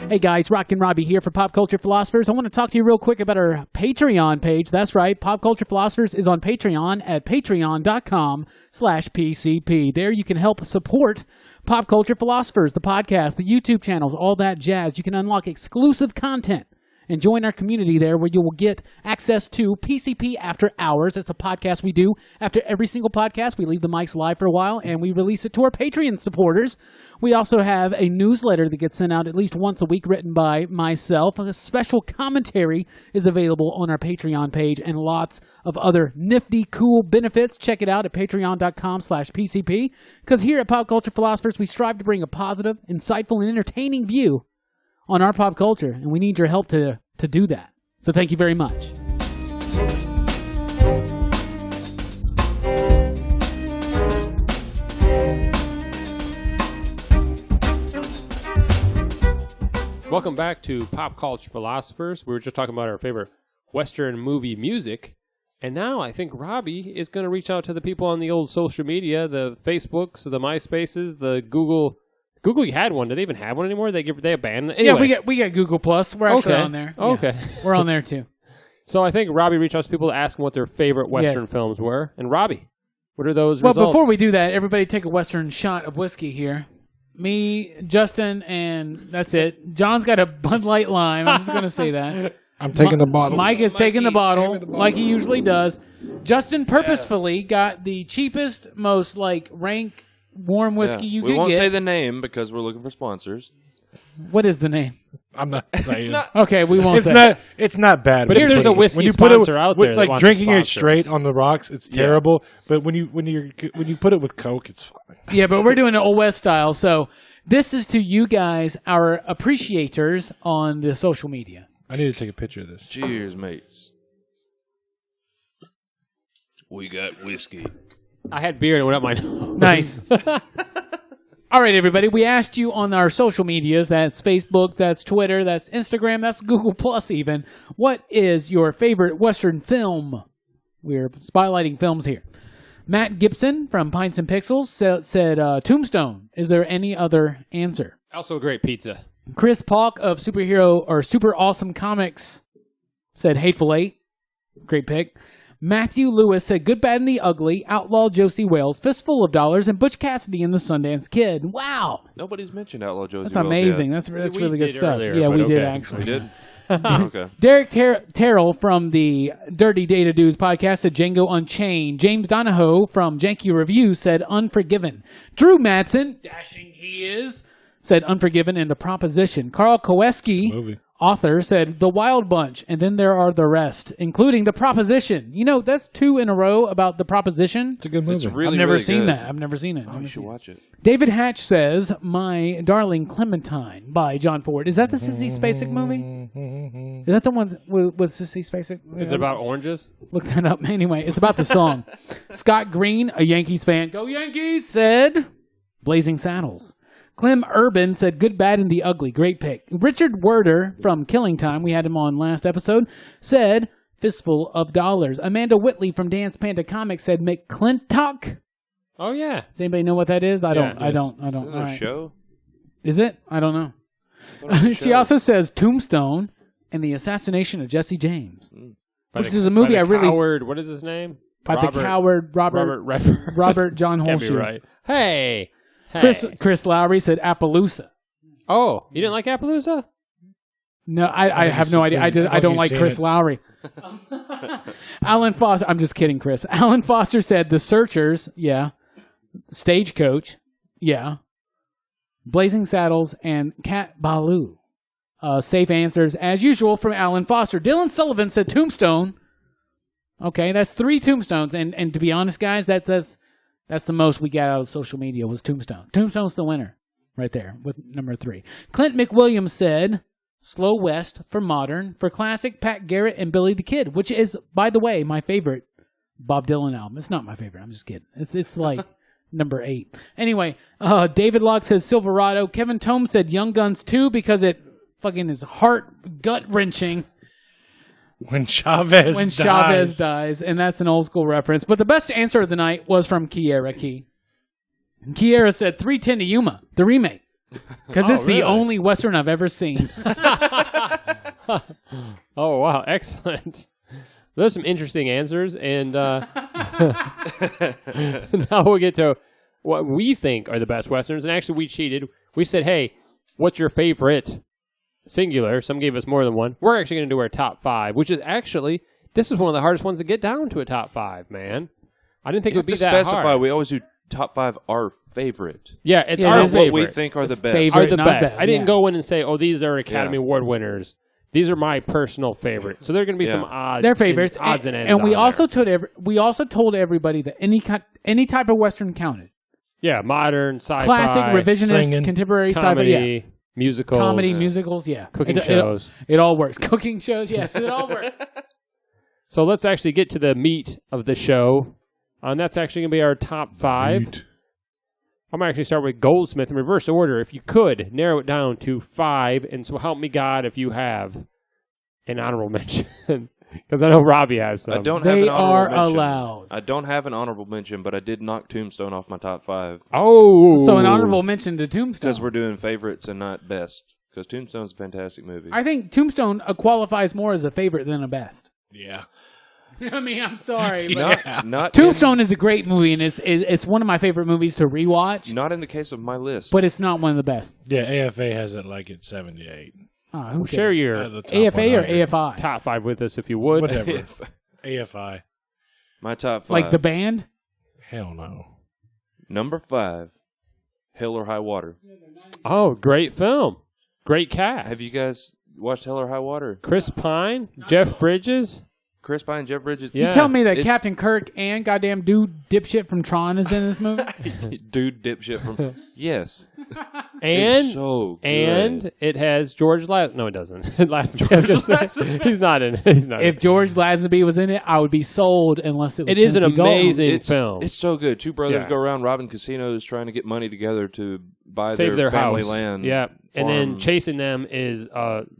Hey guys, Rockin' Robbie here for Pop Culture Philosophers. I want to talk to you real quick about our Patreon page. That's right, Pop Culture Philosophers is on Patreon at patreon.com/PCP. There you can help support Pop Culture Philosophers, the podcast, the YouTube channels, all that jazz. You can unlock exclusive content and join our community there, where you will get access to PCP After Hours. That's the podcast we do. After every single podcast, we leave the mics live for a while, and we release it to our Patreon supporters. We also have a newsletter that gets sent out at least once a week, written by myself. A special commentary is available on our Patreon page, and lots of other nifty, cool benefits. Check it out at patreon.com/PCP, because here at Pop Culture Philosophers, we strive to bring a positive, insightful, and entertaining view on our pop culture, and we need your help to do that. So thank you very much. Welcome back to Pop Culture Philosophers. We were just talking about our favorite Western movie music. And now I think Robbie is going to reach out to the people on the old social media, the Facebooks, the MySpaces, the Google. Google, you had one. Do they even have one anymore? They abandoned it? Anyway. Yeah, we got Google Plus. We're actually on there. Yeah, Okay. we're on there too. So I think Robbie reached out to people to ask them what their favorite Western films were. And Robbie, what are those Well, results? before we do that, everybody take a Western shot of whiskey here. Me, Justin, and that's it. John's got a Bud Light Lime. I'm just going to say that. I'm taking the bottle. Mike is taking the bottle like he usually does. Justin purposefully got the cheapest, most rank warm whiskey you We could won't get. say the name because we're looking for sponsors. What is the name? I'm not saying. Okay, we won't say. It's not bad. But if there's a whiskey sponsor out there that like wants to drinking it sponsor straight us. on the rocks, it's terrible. But when you put it with Coke, it's fine. Yeah, but we're doing it Old West style. So this is to you guys, our appreciators on the social media. I need to take a picture of this. Cheers, mates. We got whiskey. I had beer and it went up my nose. Nice. All right, everybody. We asked you on our social medias. That's Facebook, that's Twitter, that's Instagram, that's Google Plus even. What is your favorite Western film? We're spotlighting films here. Matt Gibson from Pints and Pixels said Tombstone. Is there any other answer? Also a great pizza. Chris Palk of Superhero or Super Awesome Comics said Hateful Eight. Great pick. Matthew Lewis said Good, Bad, and the Ugly, Outlaw Josie Wales, Fistful of Dollars, and Butch Cassidy and the Sundance Kid. Wow. Nobody's mentioned Outlaw Josie That's Wales amazing. yet. That's We really good did stuff. earlier, Yeah, but we did okay. actually. We did? Okay. Derek Terrell from the Dirty Data Dudes podcast said Django Unchained. James Donahoe from Janky Review said Unforgiven. Drew Madsen, dashing he is, said Unforgiven and The Proposition. Carl Koweski, Movie. author, said The Wild Bunch, and then there are the rest, including The Proposition. You know, that's 2 in a row about The Proposition. It's a good movie. It's really, I've never really seen good. that. I've never seen it. Oh, you should watch it. David Hatch says My Darling Clementine by John Ford. Is that the Sissy Spacek movie? Is that the one with Sissy Spacek? Is it about oranges? Look that up. Anyway, it's about the song. Scott Green, a Yankees fan, go Yankees, said Blazing Saddles. Clem Urban said Good, Bad, and the Ugly. Great pick. Richard Werder from Killing Time, we had him on last episode, said Fistful of Dollars. Amanda Whitley from Dance Panda Comics said McClintock. Oh, yeah. Does anybody know what that is? I don't. it is. All Isn't it a right. show? Is it? I don't know. She also says Tombstone and the Assassination of Jesse James. By Which the- is a movie by I the really- coward, what is his name? By the coward Robert Redford. Robert John Can't be Holshoe. right. Hey. Chris Lowry said Appaloosa. Oh, you didn't like Appaloosa? No, I have no idea. I don't like seen Chris it. Lowry. Alan Foster. I'm just kidding, Chris. Alan Foster said The Searchers. Yeah. Stagecoach. Yeah. Blazing Saddles and Cat Baloo. Safe answers as usual from Alan Foster. Dylan Sullivan said Tombstone. Okay, that's 3 Tombstones, and to be honest, guys, that's the most we got out of social media was Tombstone. Tombstone's the winner, right there with number 3. Clint McWilliams said Slow West for modern, for classic Pat Garrett and Billy the Kid, which is, by the way, my favorite Bob Dylan album. It's not my favorite. I'm just kidding. It's like number 8. Anyway, David Locke says Silverado. Kevin Tome said Young Guns 2 because it fucking is gut wrenching. When Chavez dies, and that's an old school reference. But the best answer of the night was from Kiera Key. And Kiera said 310 to Yuma, the remake. Because it's really? the only Western I've ever seen. Oh, wow. Excellent. Those are some interesting answers. And now we'll get to what we think are the best Westerns. And actually, we cheated. We said, hey, what's your favorite? Singular. Some gave us more than one. We're actually going to do our top 5, which is actually, this is one of the hardest ones to get down to a top 5, man. I didn't think it would be that hard. We always do top 5 our favorite. Yeah, it's Yeah, our it is favorite. What we think are the best. favorite. Are the Not best. best, I didn't yeah. go in and say, oh, these are Academy Yeah. Award winners. These are my personal favorites. So there are going to be some odds. Their favorites. Odds and ends. And we on also there. told everybody that any type of Western counted. Yeah, modern, sci-fi, Classic, revisionist, singing, contemporary, comedy, sci-fi. Yeah. musicals, Comedy, musicals, yeah. cooking It- shows. It all works. Cooking shows, yes, it all works. So let's actually get to the meat of the show. And that's actually going to be our top 5. I'm going to actually start with Goldsmith in reverse order. If you could, narrow it down to 5. And so help me God if you have an honorable mention. Because I know Robbie has some. I don't have They an honorable are mention. allowed. I don't have an honorable mention, but I did knock Tombstone off my top 5 Oh. So an honorable mention to Tombstone. because we're doing favorites and not best. Because Tombstone's a fantastic movie. I think Tombstone qualifies more as a favorite than a best. Yeah. I mean, I'm sorry, but not Tombstone is a great movie, and it's one of my favorite movies to rewatch. not in the case of my list. But it's not one of the best. Yeah, AFA has it like at 78. Who Share cares? your The top AFA or 100. AFI? top 5 with us if you would. Whatever. AFI. my top 5. Like the band? Hell no. Number 5, Hell or High Water. Oh, great film. Great cast. Have you guys watched Hell or High Water? Chris Pine, Jeff Bridges. Chris Pine, Jeff Bridges. Yeah. You tell me that It's- Captain Kirk and goddamn dude dipshit from Tron is in this movie? Dude dipshit from... Yes. And It's so good. and it has George No, it doesn't. Lazenby. I was gonna say, he's not in it. He's not. If George Lazenby was in it, I would be sold unless it was it is an Timothy Dalton. amazing film. It's so good. Two brothers Yeah. go around robbing casinos trying to get money together to buy Save their family house. land. Yeah, and then farm. chasing them is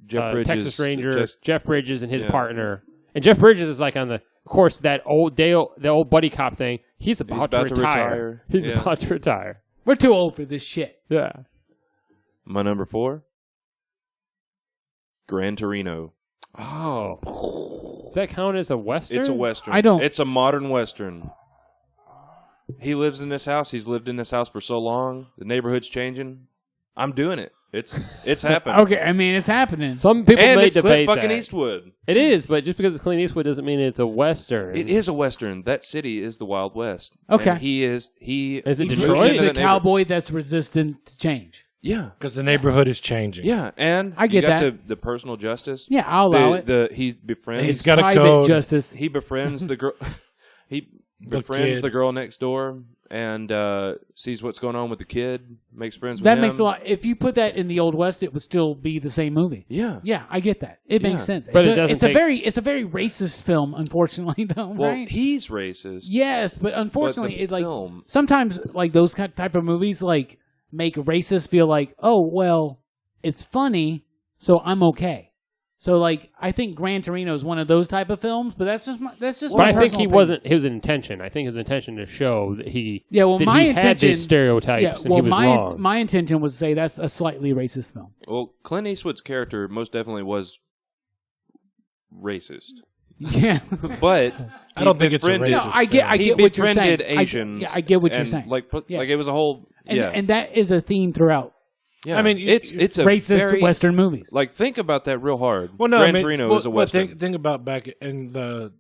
Jeff Bridges, Texas Ranger Jeff Bridges and his Yeah. partner. And Jeff Bridges is like on the course that the old buddy cop thing. He's about, about to to retire. retire. He's Yeah. about to retire. We're too old for this shit. Yeah. My number 4, Gran Torino. Oh, does that count as a western? It's a western. I don't- It's a modern western. He lives in this house. He's lived in this house for so long. The neighborhood's changing. I'm doing it. It's happening. Okay, I mean, it's happening. Some people And may it's Clint debate fucking that. Eastwood. It is, but just because it's Clint Eastwood doesn't mean it's a western. It is a western. That city is the Wild West. Okay. And he Is it he's Detroit? moving He's into the that neighborhood. cowboy that's resistant to change. Yeah. Because the neighborhood is changing. Yeah, and I get you got that. the personal justice. Yeah, I'll allow it. He befriends. He's got a Private code. justice. He befriends the girl. He The befriends kid. the girl next door and sees what's going on with the kid. Makes friends with That him. makes a lot. If you put that in the Old West, it would still be the same movie. Yeah. Yeah, I get that. It makes sense. But it's it doesn't it's a take- very racist film, unfortunately, though, Well, right? he's racist. Yes, but unfortunately, the it like film- sometimes like those type of movies like make racists feel like, oh well, it's funny, so I'm okay. So like I think Gran Torino is one of those type of films, but that's just my But my I think personal he opinion. wasn't his intention. I think his intention to show that he Yeah, well, that my he had intention these stereotypes and he was wrong. my intention was to say that's a slightly racist film. Well, Clint Eastwood's character most definitely was racist, Yeah. but I don't think it's a befriended- racist No, I get He what you're saying. befriended Asians. I get what you're and, saying. Like Yes. it was a whole. And, yeah, and that is a theme throughout yeah. I mean, it's a racist very, Western movies. Like think about that real hard. Well, no, Gran I mean, Torino well, is a well, western. think about back in the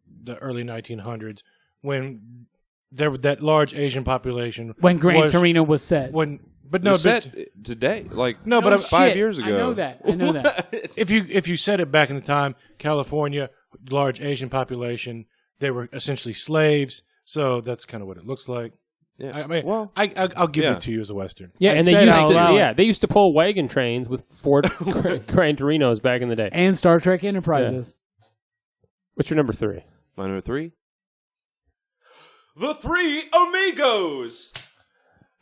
early 1900s when there was that large Asian population. When Gran was- Torino was set. but No, no, set today, like No, but I'm- 5 shit. years ago. I know that. I know that. if you said it back in the time, California, large Asian population, they were essentially slaves. So that's kind of what it looks like. Yeah. I mean, well, I'll give yeah. it to you as a Western. Yeah, I and they said used I'll to allow it. they used to pull wagon trains with Ford Gran Torinos back in the day. And Star Trek Enterprises. What's your number 3? my number 3. The Three Amigos.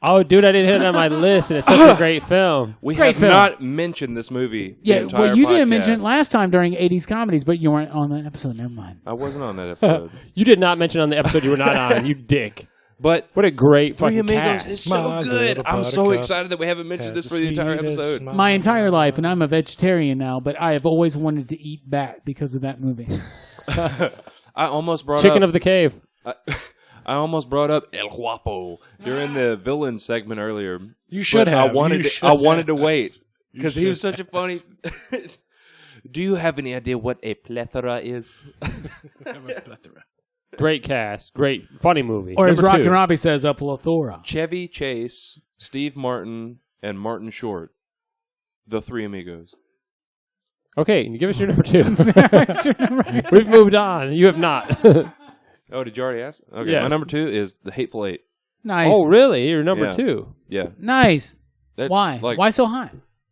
Oh, dude, I didn't hit it on my list, and it's such a great film. We Great have film. not mentioned this movie. the Yeah, entire well, you didn't podcast. mention it last time during 80s comedies, but you weren't on that episode. Never mind. I wasn't on that episode, You did not mention on the episode you were not on, you dick. but What a great Three fucking Amigos cast. is so My good. little I'm so buttercup excited that we haven't mentioned has this for the entire sweetest episode. smile. My entire life, and I'm a vegetarian now, but I have always wanted to eat bat because of that movie. I almost brought Chicken up, of the Cave. I almost brought up El Guapo during the villain segment earlier. You should but have. I wanted You to, should I wanted to have. wait because he was such a funny. Do you have any idea what a plethora is? Great cast. Great, funny movie. Or as Number Rockin' 2. Robbie says, a plethora. Chevy Chase, Steve Martin, and Martin Short. The Three Amigos. Okay, give us your number 2. We've moved on. You have not. Oh, did you already ask? Okay, Yes. my number 2 is The Hateful Eight. Nice. Oh, really? You're number Yeah. 2. Yeah. Nice. That's Why? Like, Why so high?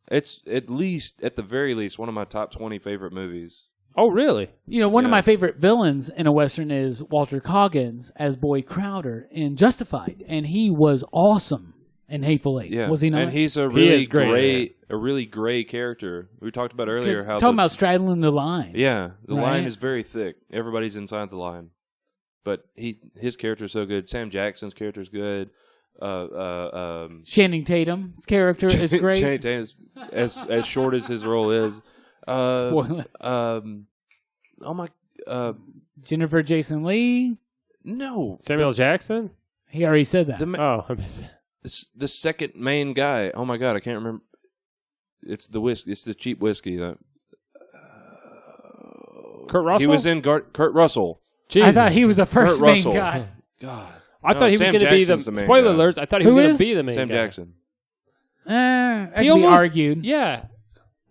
It's at the very least, one of my top 20 favorite movies. Oh, really? You know, one of Yeah. my favorite villains in a Western is Walter Coggins as Boy Crowder in Justified, and he was awesome in Hateful Eight. Yeah, Was he not? And he's a He really is great in a really gray character. We talked about earlier how talking about straddling the lines. yeah, the right? line is very thick. Everybody's inside the line, but his character is so good. Sam Jackson's character is good. Channing Tatum's character is great. Channing Tatum is as short as his role is. Spoilers. Oh my. Jennifer Jason Leigh. No, Samuel Jackson? He already said that. Oh, I missed it. the second main guy. Oh my god, I can't remember. It's the whiskey. It's the cheap whiskey. Kurt Russell? He was in Kurt Russell. I thought he was the first main Russell. guy. God, I thought he was Sam going to be the Jackson's the main spoiler guy. alerts. I thought he Who was going is? to be the main Sam guy. Jackson. That He can be almost- argued. Yeah.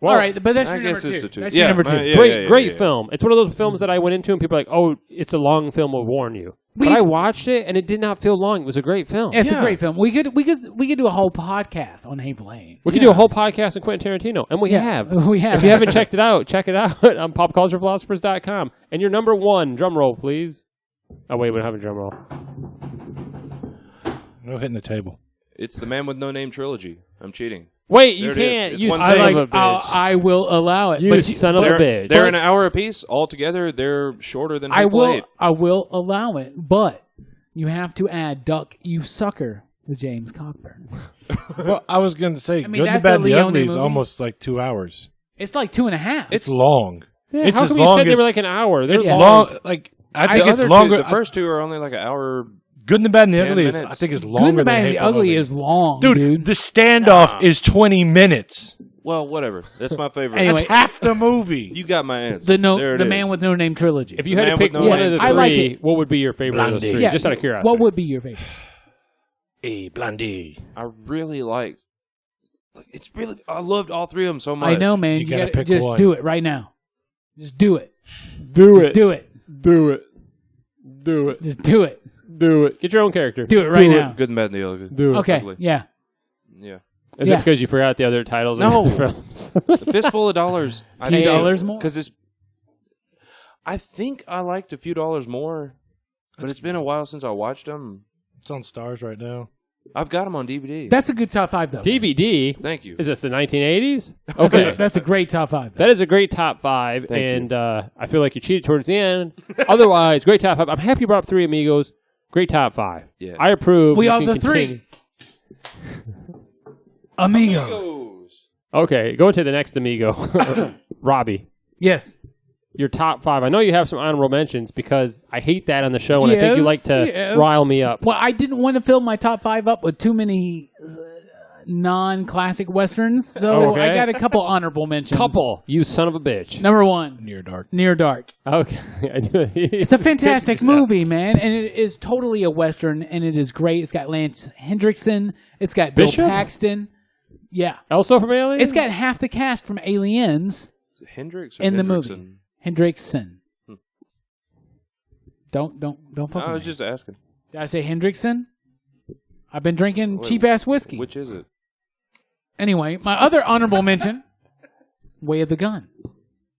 Well, All right, but that's I your number guess it's two. the two. That's Yeah, your number two. yeah. Great film. It's one of those films that I went into and people are like, "Oh, it's a long film. Will warn you." But I watched it and it did not feel long. It was a great film. It's a great film. We could do a whole podcast on Hateful Eight. We could do a whole podcast on Quentin Tarantino, and we have. We have. If you haven't checked it out, check it out on popculturephilosophers.com. And your number one, drum roll, please. Oh, wait, we don't have a drum roll. No hitting the table. It's the Man with No Name trilogy. I'm cheating. Wait, you There it is. can't. It's You one son thing. of a bitch. I will allow it. You son of a bitch. They're an hour apiece. Altogether, they're shorter than Hateful Eight. I will allow it, but you have to add "Duck, You Sucker" with James Cockburn. Well, I was going to say, mean, Good, the that's Bad, a and the Leone Ugly is movie. almost like 2 hours. It's like 2.5. It's long. Yeah, it's how as come you long said they as- were like an hour? They're It's long. long. Like I think The it's other longer. Two, the first two are only like an hour. Good and the Bad and the 10 Ugly. minutes. I think is Good longer and the than Bad and the Hateful Ugly Eight. is long, Dude, dude. the standoff is 20 minutes. Well, whatever. That's my favorite. Anyway. That's half the movie. You got my answer. The Man with No Name trilogy. If you had to Man pick with No one Name. of the I like three, it. what would be your favorite of those Blondie. three? Just out of curiosity. What would be your favorite? Hey, Blondie. I really like. It's really. I loved all three of them so much. I know, man. You You gotta gotta pick just one. do it right now. Just do it. Do Just it. do it. Do it. Do it. Just do it. Do it. Get your own character. Do it right now. Good and Bad and the Ugly. Do it. Okay. Ugly. Yeah. Yeah. Is Yeah. it because you forgot the other titles No. of the films? A Fistful of Dollars. $2 dollars more? Because it's. I think I liked a few dollars more, but it's been a while since I watched them. It's on Stars right now. I've got them on DVD. That's a good top 5, though. DVD. Thank you. Is this the 1980s? That's Okay. a great top 5. That is a great top 5, Thank and I feel like you cheated towards the end. Otherwise, great top 5. I'm happy you brought up Three Amigos. Great top 5. Yeah. I approve. We You are can the continue. three. Amigos. Okay, go to the next amigo. Robbie, Yes. your top 5. I know you have some honorable mentions because I hate that on the show, and I think you Yes, like to yes. rile me up. Well, I didn't want to fill my top 5 up with too many non-classic westerns, so Okay. I got a couple honorable mentions. Couple, you son of a bitch. Number 1, Near Dark. Near Dark. Okay, I knew it. It's a fantastic movie, man, and it is totally a western, and it is great. It's got Lance Hendrickson. It's got Bishop? Bill Paxton. Yeah. Also from Alien. It's got half the cast from Aliens Hendrix or in the Hendrickson? movie. Hendrickson. Don't fuck I with was me. just asking. Did I say Hendrickson? I've been drinking Wait, cheap-ass whiskey. Which is it? Anyway, my other honorable mention, Way of the Gun.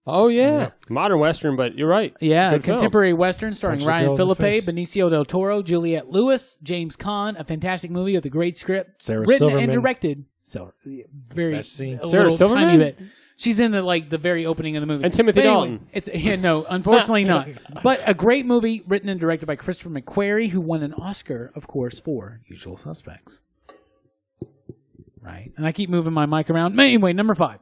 Oh yeah, modern western, but you're right. Yeah, a Good film. contemporary western starring Punch the Ryan girl in the Philippe, face. Benicio del Toro, Juliette Lewis, James Caan. A fantastic movie with a great script, Sarah written Silverman. and directed. So very Best scene. a Sarah little Silverman? tiny bit. She's in the very opening of the movie. And Timothy But Dalton. It's no, unfortunately not. But a great movie written and directed by Christopher McQuarrie, who won an Oscar, of course, for Usual Suspects. Right, and I keep moving my mic around. Anyway, number 5.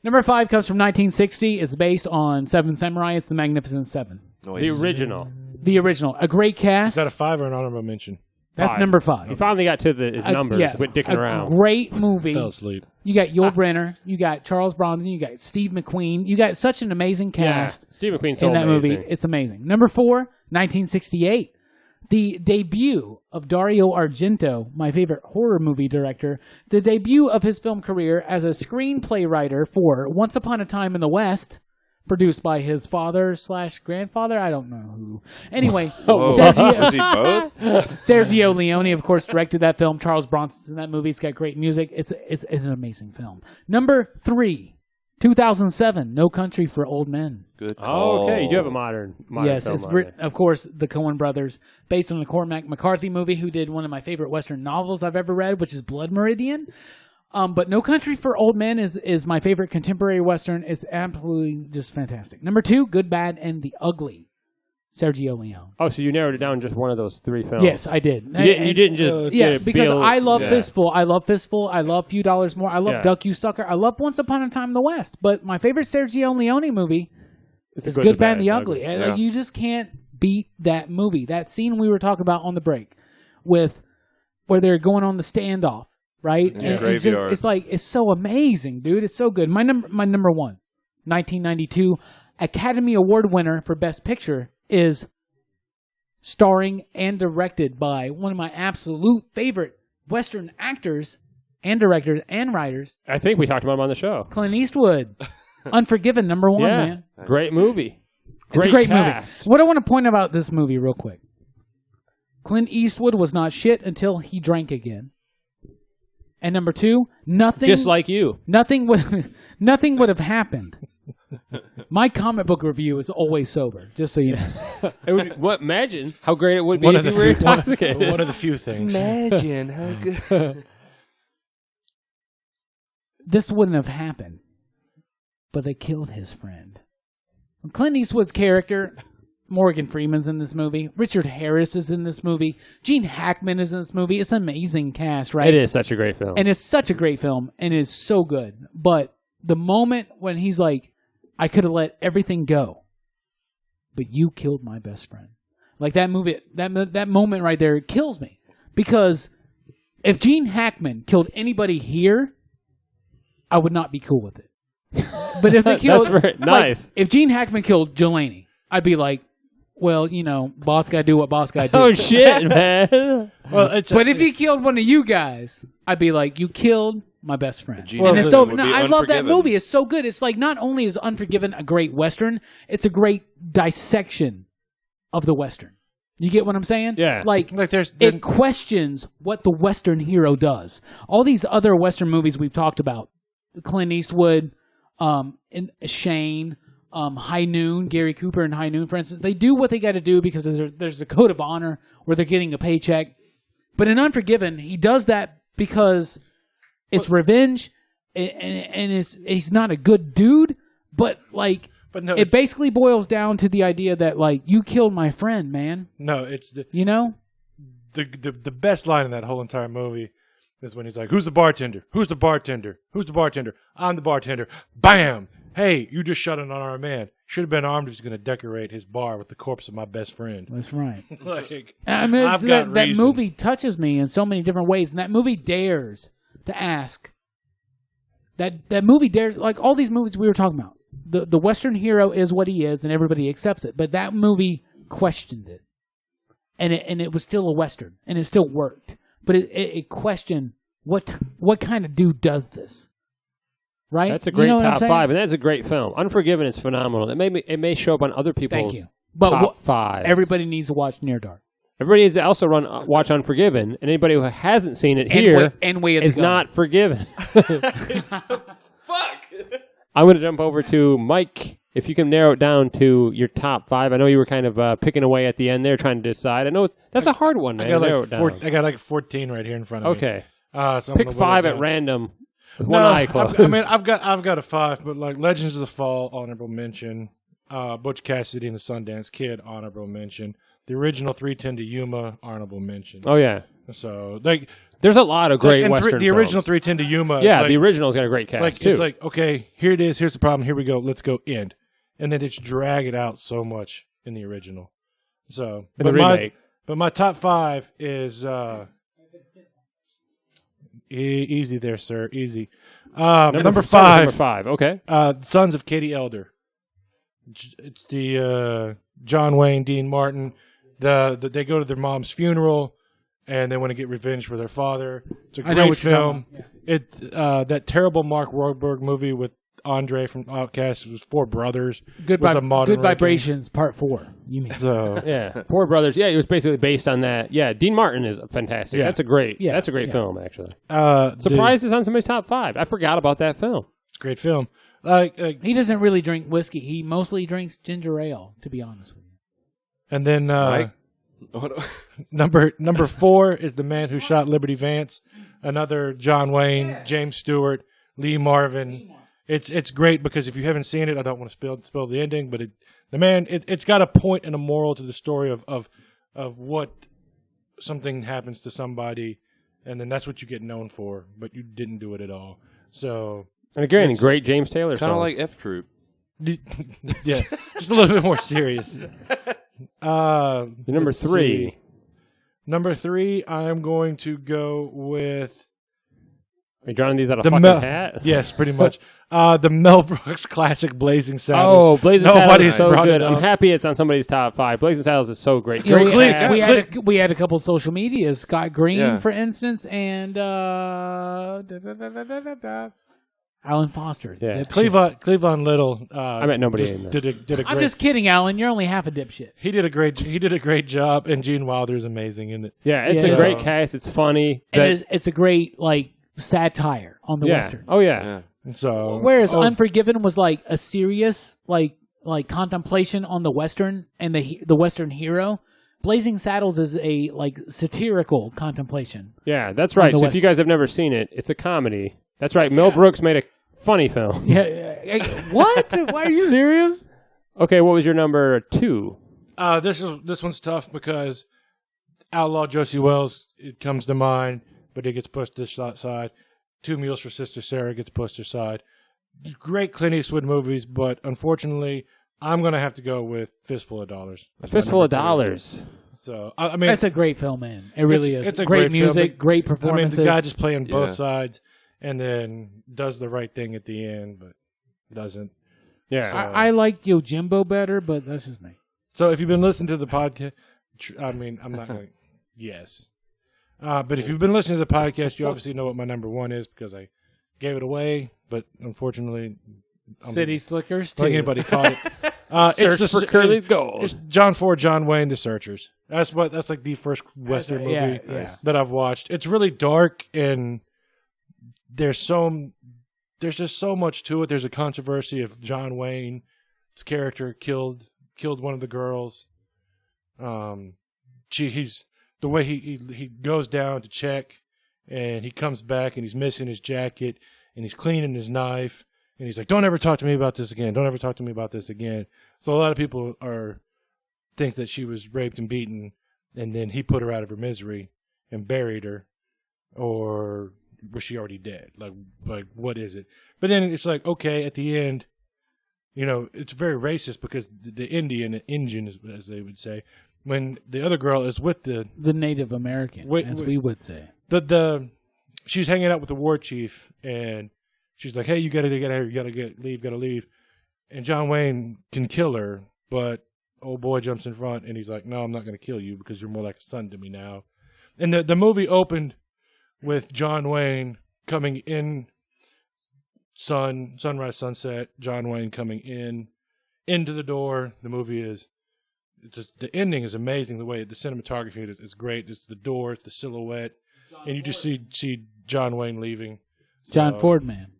Number 5 comes from 1960. It's based on Seven Samurai. It's The Magnificent Seven. Noise. The original. The original. A great Is cast. that a 5 or an honorable mention? That's 5. number 5. You finally got to his numbers. Yeah, Quit dicking a around. great movie. Fell asleep. You got Yul Brynner. You got Charles Bronson. You got Steve McQueen. You got such an amazing cast Steve McQueen's so in that amazing. movie. It's amazing. Number 4, 1968. The debut of Dario Argento, my favorite horror movie director. The debut of his film career as a screenplay writer for Once Upon a Time in the West, produced by his father/grandfather. I don't know who. Anyway, Whoa. Was he both? Sergio Leone, of course, directed that film. Charles Bronson's in that movie. It's got great music. It's an amazing film. Number 3, 2007, No Country for Old Men. Good Oh, call. okay. You do have a modern Yes, film it's on there. of course the Coen brothers, based on the Cormac McCarthy movie, who did one of my favorite Western novels I've ever read, which is Blood Meridian. But No Country for Old Men is my favorite contemporary Western. It's absolutely just fantastic. Number 2, Good, Bad, and the Ugly. Sergio Leone. Oh, so you narrowed it down to just one of those 3 films. Yes, I did. You didn't just Yeah, get a because bill- I love Yeah. Fistful. I love Fistful. I love Few Dollars More. I love Yeah. Duck, You Sucker. I love Once Upon a Time in the West. But my favorite Sergio Leone movie It's is a Good, Bad, and the Ugly. Yeah. Like, you just can't beat that movie. That scene we were talking about on the break with where they're going on the standoff, right? In the And it's graveyard. it's so amazing, dude. It's so good. My number 1, 1992 Academy Award winner for Best Picture is starring and directed by one of my absolute favorite Western actors, and directors and writers. I think we talked about him on the show. Clint Eastwood, Unforgiven, number 1, Yeah, man. great movie. It's a great cast. movie. What I want to point about this movie real quick. Clint Eastwood was not shit until he drank again. And number 2, nothing. Just like you. Nothing would have happened. My comic book review is always sober, just so you know. Imagine how great it would be if you were intoxicated. One of the few things. Imagine how good. This wouldn't have happened, but they killed his friend. Clint Eastwood's character, Morgan Freeman's in this movie. Richard Harris is in this movie. Gene Hackman is in this movie. It's an amazing cast, right? It is such a great film. And it's such a great film, and it's so good. But the moment when he's like, I could have let everything go, but you killed my best friend. Like that movie, that moment right there kills me. Because if Gene Hackman killed anybody here, I would not be cool with it. But if they killed, That's right. Nice. Like, if Gene Hackman killed Jelani, I'd be like, well, boss gotta do what boss gotta do. Oh shit, man. Well, But if he killed one of you guys, I'd be like, you killed my best friend. Gene And it's Hackman over. would No, be I love that Unforgiven. movie. It's so good. It's like not only is Unforgiven a great Western, it's a great dissection of the Western. You get what I'm saying? Yeah. Like there's it questions what the Western hero does. All these other Western movies we've talked about, Clint Eastwood, and Shane, High Noon, Gary Cooper and High Noon, for instance, they do what they got to do because there's a code of honor where they're getting a paycheck. But in Unforgiven, he does that because it's revenge, and he's not a good dude. But like, no, it basically boils down to the idea that like you killed my friend, man. no, it's the best line in that whole entire movie is when he's like, "Who's the bartender? Who's the bartender? Who's the bartender? I'm the bartender." Bam! Hey, you just shot an unarmed man. Should have been armed if he's going to decorate his bar with the corpse of my best friend. That's right. Like, I mean, I've got that reason. movie touches me in so many different ways, and that movie dares to ask. That movie dares, like all these movies we were talking about. The Western hero is what he is, and everybody accepts it. But that movie questioned it, and it was still a Western, and it still worked. But it questioned what kind of dude does this, right? That's a great what I'm top saying? 5, and that's a great film. Unforgiven is phenomenal. It may show up on other Thank people's you. But top 5s. everybody needs to watch Near Dark. Everybody needs to also watch Unforgiven, and anybody who hasn't seen it here and Way of the is Gun. not forgiven. Fuck. I'm going to jump over to Mike. If you can narrow it down to your top 5. I know you were kind of picking away at the end there, trying to decide. I know that's a hard one, man. I got narrow like it down. I got like 14 right here in front of me. Okay. So I'm Pick gonna 5 whittle it at down. random with one eye closed. I've got a 5, but like Legends of the Fall, honorable mention. Butch Cassidy and the Sundance Kid, honorable mention. The original 310 to Yuma, honorable mention. Oh, yeah. So like, There's a lot of great and Western the original films. 310 to Yuma. Yeah, like, the original's got a great cast, like too. it's like, okay, here it is. Here's the problem. Here we go. Let's go. End. And then it's drag it out so much in the original. So, In the remake. But my top 5 is easy there, sir. Easy. Number 5. Number 5, okay. Sons of Katie Elder. It's the John Wayne, Dean Martin. They go to their mom's funeral, and they want to get revenge for their father. It's a great film. That terrible Mark Wahlberg movie with Andre from Outkast. It was 4 brothers. Good was a modern Vibrations Part 4. You mean? So Yeah, 4 Brothers. Yeah, it was basically based on that. Yeah, Dean Martin is fantastic. Yeah. That's a great film, actually. Surprised it's on somebody's top 5. I forgot about that film. it's a great film. Like He doesn't really drink whiskey. He mostly drinks ginger ale, to be honest with you. and then Mike? number 4 is The Man Who Shot Liberty Vance. Another John Wayne, James Stewart, Lee Marvin. It's great because if you haven't seen it, I don't want to spill the ending, but it's got a point and a moral to the story of what something happens to somebody, and then that's what you get known for, but you didn't do it at all. So And again, great James Taylor Kind of song. like F Troop. yeah, just a little bit more serious. Number let's 3. see. Number 3, I'm going to go with Are you drawing these out of The fucking Mel- hat? Yes, pretty much. The Mel Brooks classic Blazing Saddles. Oh, Blazing Saddles Nobody's is so brought good. it I'm up. happy it's on somebody's top 5. Blazing Saddles is so great. You know, Great cast. we had a couple social medias. Scott Green, Yeah. for instance, and Alan Foster. Yeah. Cleavon Little. I met nobody just in there. did a great. I'm just kidding, Alan. You're only half a dipshit. He did a great job, and Gene Wilder's amazing in it. Yeah, it's Yeah. a great cast. It's funny. And it's a great satire on the yeah. Western. Oh, yeah. Yeah. So Whereas Unforgiven was like a serious like contemplation on the Western and the Western hero. Blazing Saddles is a like satirical contemplation. Yeah, that's right. the So if you guys have never seen it, it's a comedy. That's right. Mel Brooks made a funny film. Yeah. What? Why are you serious? Okay, what was your number 2? this one's tough because Outlaw Josie Wells, it comes to mind, but it gets pushed to the side. 2 Mules for Sister Sarah gets pushed aside. Great Clint Eastwood movies, but unfortunately, I'm going to have to go with Fistful of Dollars. A Fistful of Dollars. So, I mean, That's a great film, man. It really is. It's a great great film, music, but- great I mean, performances. the guy just playing both Yeah. sides and then does the right thing at the end, but doesn't. Yeah. I like Yojimbo better, but that's just me. So if you've been listening to the podcast, I mean, I'm not going to, yes. But if you've been listening to the podcast, you obviously know what my number 1 is because I gave it away, but unfortunately, City Slickers, I don't too. think anybody caught it. Search it's for Curly's Gold. It's John Ford, John Wayne, The Searchers. That's like the first Western movie yeah. that I've watched. It's really dark and there's just so much to it. There's a controversy of John Wayne's character killed one of the girls. He's the way he goes down to check, and he comes back and he's missing his jacket and he's cleaning his knife, and he's like, "Don't ever talk to me about this again. Don't ever talk to me about this again." So a lot of people think that she was raped and beaten, and then he put her out of her misery and buried her, or was she already dead? Like what is it? But then it's like, okay, at the end, it's very racist because the Indian, as they would say, when the other girl is with the Native American, as we would say. She's hanging out with the war chief, and she's like, "Hey, you gotta leave." And John Wayne can kill her, but old boy jumps in front, and he's like, "No, I'm not gonna kill you because you're more like a son to me now." And the movie opened with John Wayne coming in, sunrise, sunset. John Wayne coming into the door. The movie is. The ending is amazing. The way the cinematography is great. It's the door, the silhouette, and you just see John Wayne leaving. John Ford, man.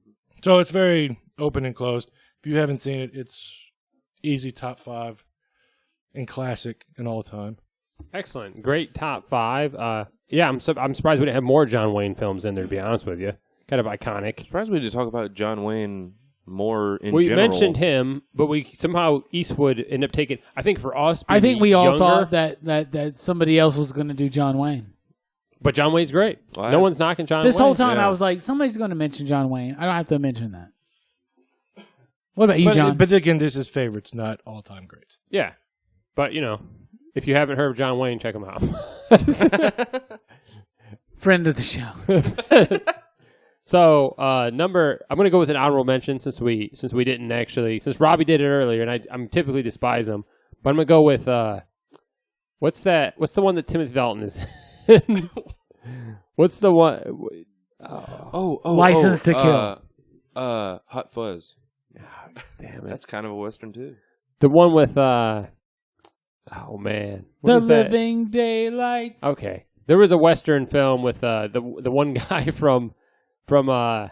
So it's very open and closed. If you haven't seen it, it's easy top 5 and classic and all time. Excellent. Great top 5. Yeah, I'm surprised we didn't have more John Wayne films in there, to be honest with you. Kind of iconic. Surprised we did talk about John Wayne more in We general. mentioned him, but we somehow Eastwood ended up taking. I think for us, I think we all younger, thought that somebody else was going to do John Wayne. But John Wayne's great. Well, No one's knocking John This Wayne. whole time Yeah. I was like, somebody's going to mention John Wayne. I don't have to mention that. What about you, John? But again, this is favorites, not all-time greats. Yeah. But, if you haven't heard of John Wayne, check him out. Friend of the show. So, I'm going to go with an honorable mention since we didn't actually, since Robbie did it earlier, and I'm typically despise him, but I'm going to go with, what's the one that Timothy Dalton is in? What's the one? License to Kill. Hot Fuzz. Damn it. That's kind of a Western too. The one with, oh man. What The is that? Living Daylights. Okay. There was a Western film with, the one guy from Timothy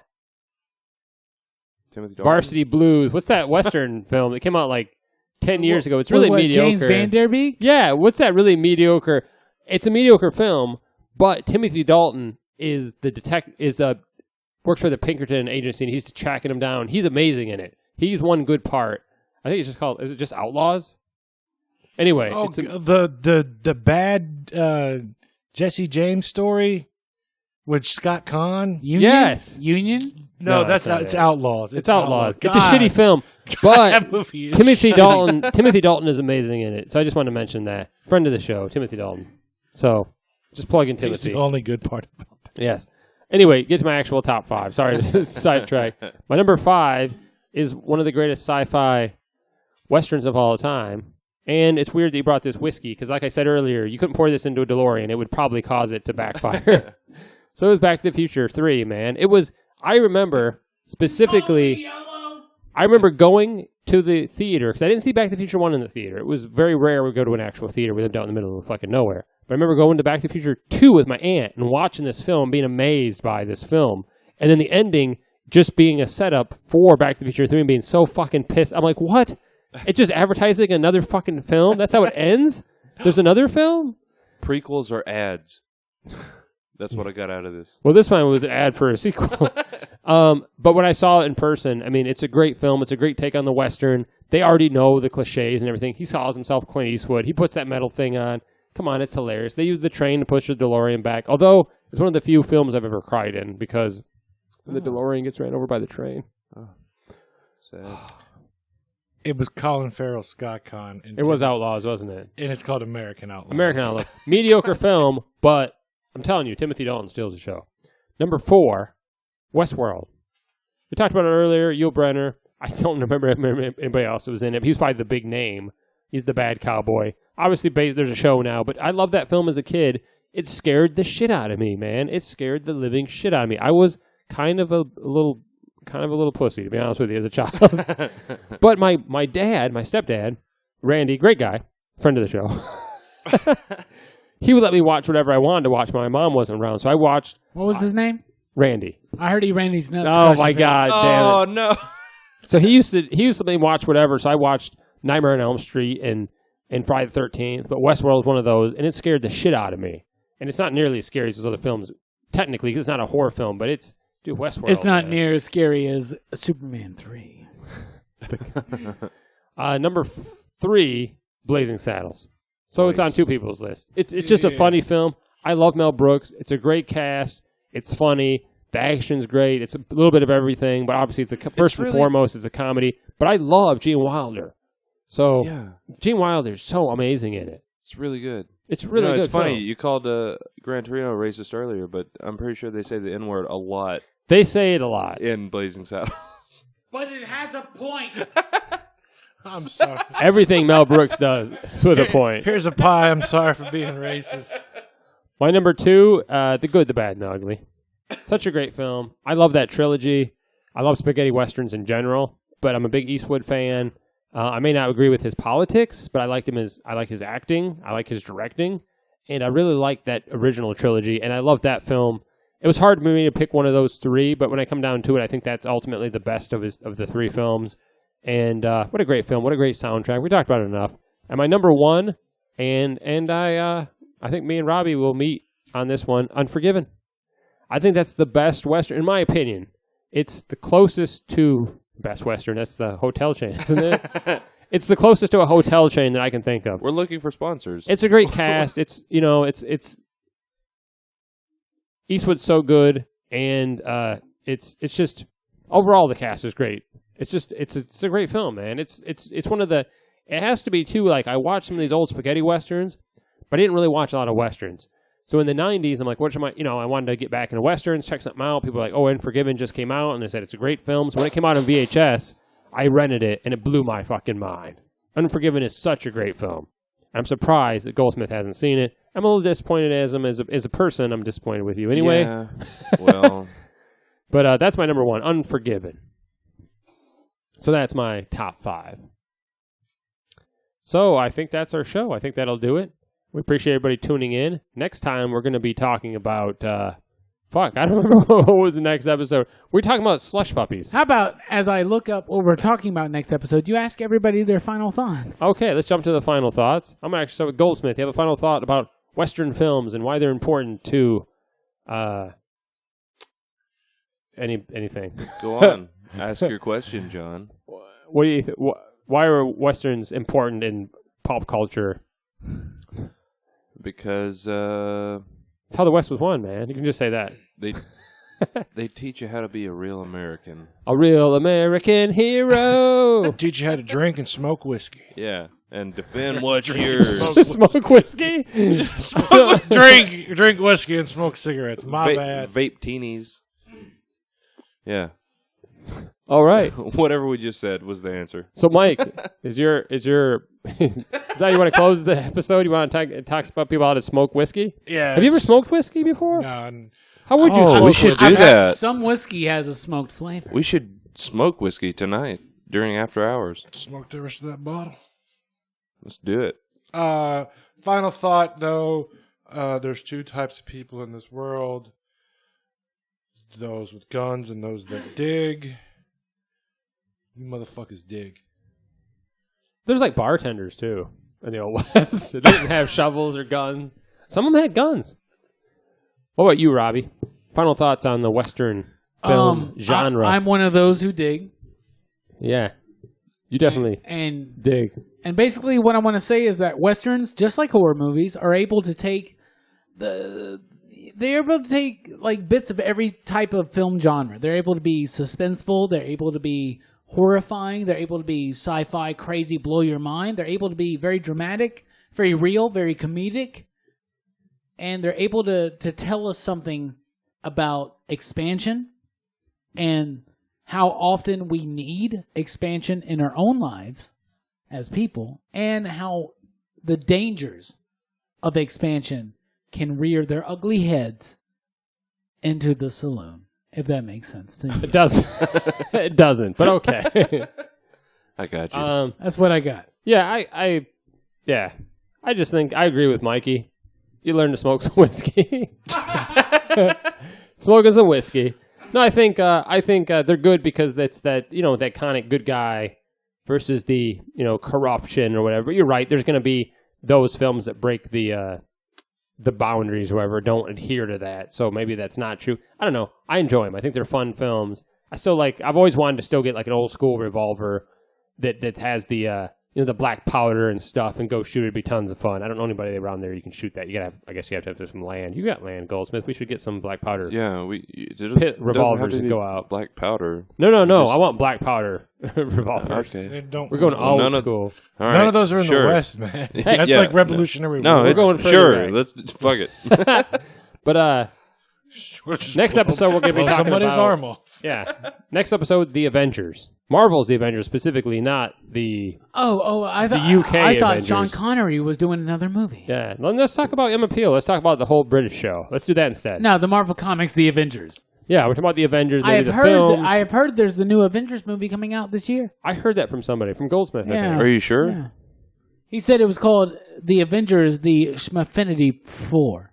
Dalton. Varsity Blues. What's that Western film that came out like 10 years ago? It's really What, mediocre. James Van Der Beek? Yeah, what's that really mediocre? It's a mediocre film, but Timothy Dalton is the works for the Pinkerton agency, and he's tracking him down. He's amazing in it. He's one good part. I think it's just called. Is it just Outlaws? Anyway, it's the bad Jesse James story with Scott Conn. Union? Yes. Union? No, that's not it's it. Outlaws. it's Outlaws. It's a God. shitty film, but That movie is Timothy shitty. Dalton is amazing in it. So I just wanted to mention that. Friend of the show, Timothy Dalton. So just plug in He's Timothy. the only good part about that. Yes. Anyway, get to my actual top 5. Sorry to sidetrack. My number 5 is one of the greatest sci-fi westerns of all time. And it's weird that you brought this whiskey, because like I said earlier, you couldn't pour this into a DeLorean. It would probably cause it to backfire. So it was Back to the Future 3, man. It was, I remember specifically, I remember going to the theater, because I didn't see Back to the Future 1 in the theater. It was very rare we go to an actual theater. We lived out in the middle of fucking nowhere. But I remember going to Back to the Future 2 with my aunt and watching this film, being amazed by this film. And then the ending just being a setup for Back to the Future 3 and being so fucking pissed. I'm like, what? It's just advertising another fucking film? That's how it ends? There's another film? Prequels or ads? That's what I got out of this. Well, this one was an ad for a sequel. But when I saw it in person, I mean, it's a great film. It's a great take on the Western. They already know the cliches and everything. He calls himself Clint Eastwood. He puts that metal thing on. Come on, it's hilarious. They use the train to push the DeLorean back. Although, it's one of the few films I've ever cried in because the DeLorean gets ran over by the train. Oh, sad. It was Colin Farrell's Scott Conn. It was Outlaws, wasn't it? And it's called American Outlaws. American Outlaws. Mediocre film, but I'm telling you, Timothy Dalton steals the show. Number 4, Westworld. We talked about it earlier, Yul Brynner. I don't remember anybody else that was in it. He was probably the big name. He's the bad cowboy. Obviously, there's a show now, but I loved that film as a kid. It scared the shit out of me, man. It scared the living shit out of me. I was kind of a little pussy, to be honest with you, as a child. But my stepdad, Randy, great guy, friend of the show. He would let me watch whatever I wanted to watch. My mom wasn't around, so I watched. What was his name? Randy. I heard he ran these nuts. Oh my God! Damn it. Oh no! So he used to let me watch whatever. So I watched Nightmare on Elm Street and Friday the 13th, but Westworld was one of those, and it scared the shit out of me. And it's not nearly as scary as those other films, technically, because it's not a horror film, but it's Westworld. It's not man. near as scary as Superman 3. Number 3, Blazing Saddles. So it's on two people's list. It's just a funny film. I love Mel Brooks. It's a great cast. It's funny. The action's great. It's a little bit of everything, but obviously first and foremost, it's a comedy. But I love Gene Wilder. So Gene Wilder's so amazing in it. It's really good. It's really good. It's funny. film. You called Gran Torino racist earlier, but I'm pretty sure they say the N-word a lot They say it a lot. in Blazing Saddles. But it has a point. I'm sorry. Everything Mel Brooks does is with a point. Here's a pie. I'm sorry for being racist. My number 2, The Good, the Bad, and the Ugly. Such a great film. I love that trilogy. I love spaghetti westerns in general, but I'm a big Eastwood fan. I may not agree with his politics, but I like his acting. I like his directing, and I really like that original trilogy. And I love that film. It was hard for me to pick one of those 3, but when I come down to it, I think that's ultimately the best of the 3 films. And what a great film! What a great soundtrack. We talked about it enough. And my number 1, and I think me and Robbie will meet on this one. Unforgiven. I think that's the best Western, in my opinion. It's the closest to Best Western. That's the hotel chain, isn't it? It's the closest to a hotel chain that I can think of. We're looking for sponsors. It's a great cast. It's Eastwood's so good, and it's just overall the cast is great. It's a great film, man. It's one of the. It has to be too. Like I watched some of these old spaghetti westerns, but I didn't really watch a lot of westerns. So in the 90s, I'm like, what am I? I wanted to get back into westerns, check something out. People were like, oh, Unforgiven just came out, and they said it's a great film. So when it came out on VHS, I rented it, and it blew my fucking mind. Unforgiven is such a great film. I'm surprised that Goldsmith hasn't seen it. I'm a little disappointed as a person. I'm disappointed with you anyway. Yeah, well. But that's my number 1, Unforgiven. So that's my top 5. So I think that's our show. I think that'll do it. We appreciate everybody tuning in. Next time, we're going to be talking about... I don't remember what was the next episode. We're talking about slush puppies. How about, as I look up what we're talking about next episode, you ask everybody their final thoughts? Okay, let's jump to the final thoughts. I'm going to actually start with Goldsmith. You have a final thought about Western films and why they're important to anything. Go on. Ask your question, John. What do you why are Westerns important in pop culture? Because it's how the West was won, man. You can just say that. They teach you how to be a real American. A real American hero. Teach you how to drink and smoke whiskey. Yeah, and defend what's yours. Smoke whiskey? drink whiskey and smoke cigarettes. My bad. Vape teenies. Yeah. All right. Whatever we just said was the answer. So, Mike, is that how you want to close the episode? You want to talk about people how to smoke whiskey? Yeah. Have you ever smoked whiskey before? No. How would you smoke we should whiskey? do that. Some whiskey has a smoked flavor. We should smoke whiskey tonight during after hours. Smoke the rest of that bottle. Let's do it. Final thought, though. There's two types of people in this world. Those with guns and those that dig. You motherfuckers dig. There's like bartenders, too, in the Old West. They didn't have shovels or guns. Some of them had guns. What about you, Robbie? Final thoughts on the Western film genre. I'm one of those who dig. Yeah. You definitely And dig. And basically what I want to say is that Westerns, just like horror movies, are able to take they're able to take like bits of every type of film genre. They're able to be suspenseful, they're able to be horrifying, they're able to be sci-fi, crazy, blow your mind. They're able to be very dramatic, very real, very comedic. And they're able to tell us something about expansion and how often we need expansion in our own lives as people, and how the dangers of expansion can rear their ugly heads into the saloon, if that makes sense to you. It doesn't. It doesn't, but okay. I got you. That's what I got. Yeah, I just think I agree with Mikey. You learn to smoke some whiskey. Smoking some whiskey. No, I think they're good because that's that iconic good guy versus the corruption or whatever. But you're right. There's going to be those films that break the boundaries, or whatever, don't adhere to that. So maybe that's not true. I don't know. I enjoy them. I think they're fun films. I've always wanted to still get like an old school revolver that has the the black powder and stuff and go shoot it. It'd be tons of fun. I don't know anybody around there you can shoot that. I guess you have to have some land. You got land, Goldsmith. We should get some black powder. Yeah, Pit revolvers and go out. Black powder. No. I want black powder revolvers. Okay. We're going old school. All right, None of those are in sure. the West, man. Hey, That's yeah, like revolutionary. No, We're it's going further sure. back. Let's fuck it. But next episode we're going to be talking somebody's about arm off. Yeah. Next episode, the Avengers. Marvel's the Avengers specifically, not the I thought the UK I thought Avengers. Sean Connery was doing another movie. Yeah. Let's talk about Emma Peel. Let's talk about the whole British show. Let's do that instead. No, the Marvel Comics, the Avengers. Yeah, we're talking about the Avengers. I Maybe have the heard. films. I have heard there's a new Avengers movie coming out this year. I heard that from somebody, from Goldsmith. I Yeah. think. Are you sure? Yeah. He said it was called The Avengers: The Schmaffinity 4.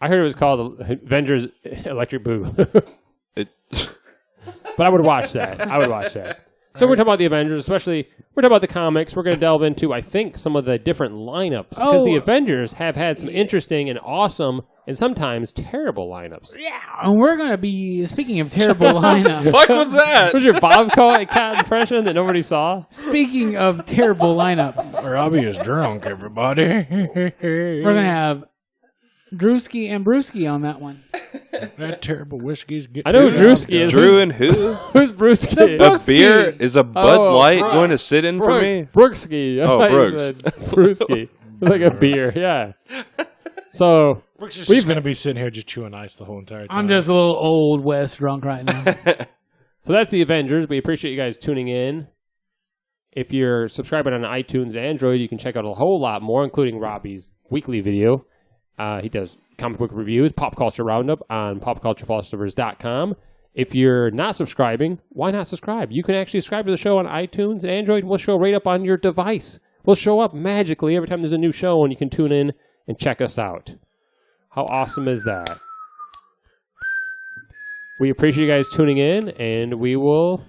I heard it was called Avengers Electric Boogaloo. But I would watch that. So we're talking about the Avengers, especially we're talking about the comics. We're going to delve into, I think, some of the different lineups because the Avengers have had some interesting and awesome and sometimes terrible lineups. Yeah, and we're going to be, speaking of terrible lineups. What was that? Was your Bob Cat impression that nobody saw? Speaking of terrible lineups, Robbie is drunk, everybody. we're going to have Drewski and Brewski on that one. That terrible whiskey's getting. I know who Drewski is. Drew and who? Who's Brewski? A beer is a Bud Light Brooks. going to sit in for me? Brooksky. Oh, Brooks. Brewski. It's like a beer, yeah. So Brooks is just going to be sitting here just chewing ice the whole entire time. I'm just a little old West drunk right now. So that's the Avengers. We appreciate you guys tuning in. If you're subscribing on iTunes and Android, you can check out a whole lot more, including Robbie's weekly video. He does comic book reviews, Pop Culture Roundup on popculturephilosophers.com. If you're not subscribing, why not subscribe? You can actually subscribe to the show on iTunes and Android. We'll show right up on your device. We'll show up magically every time there's a new show, and you can tune in and check us out. How awesome is that? We appreciate you guys tuning in, and we will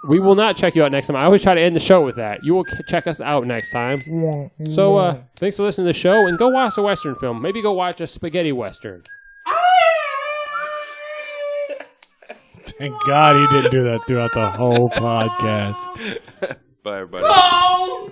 not check you out next time. I always try to end the show with that. You will check us out next time. So, thanks for listening to the show, and go watch a Western film. Maybe go watch a spaghetti Western. Thank God he didn't do that throughout the whole podcast. Bye, everybody. Oh!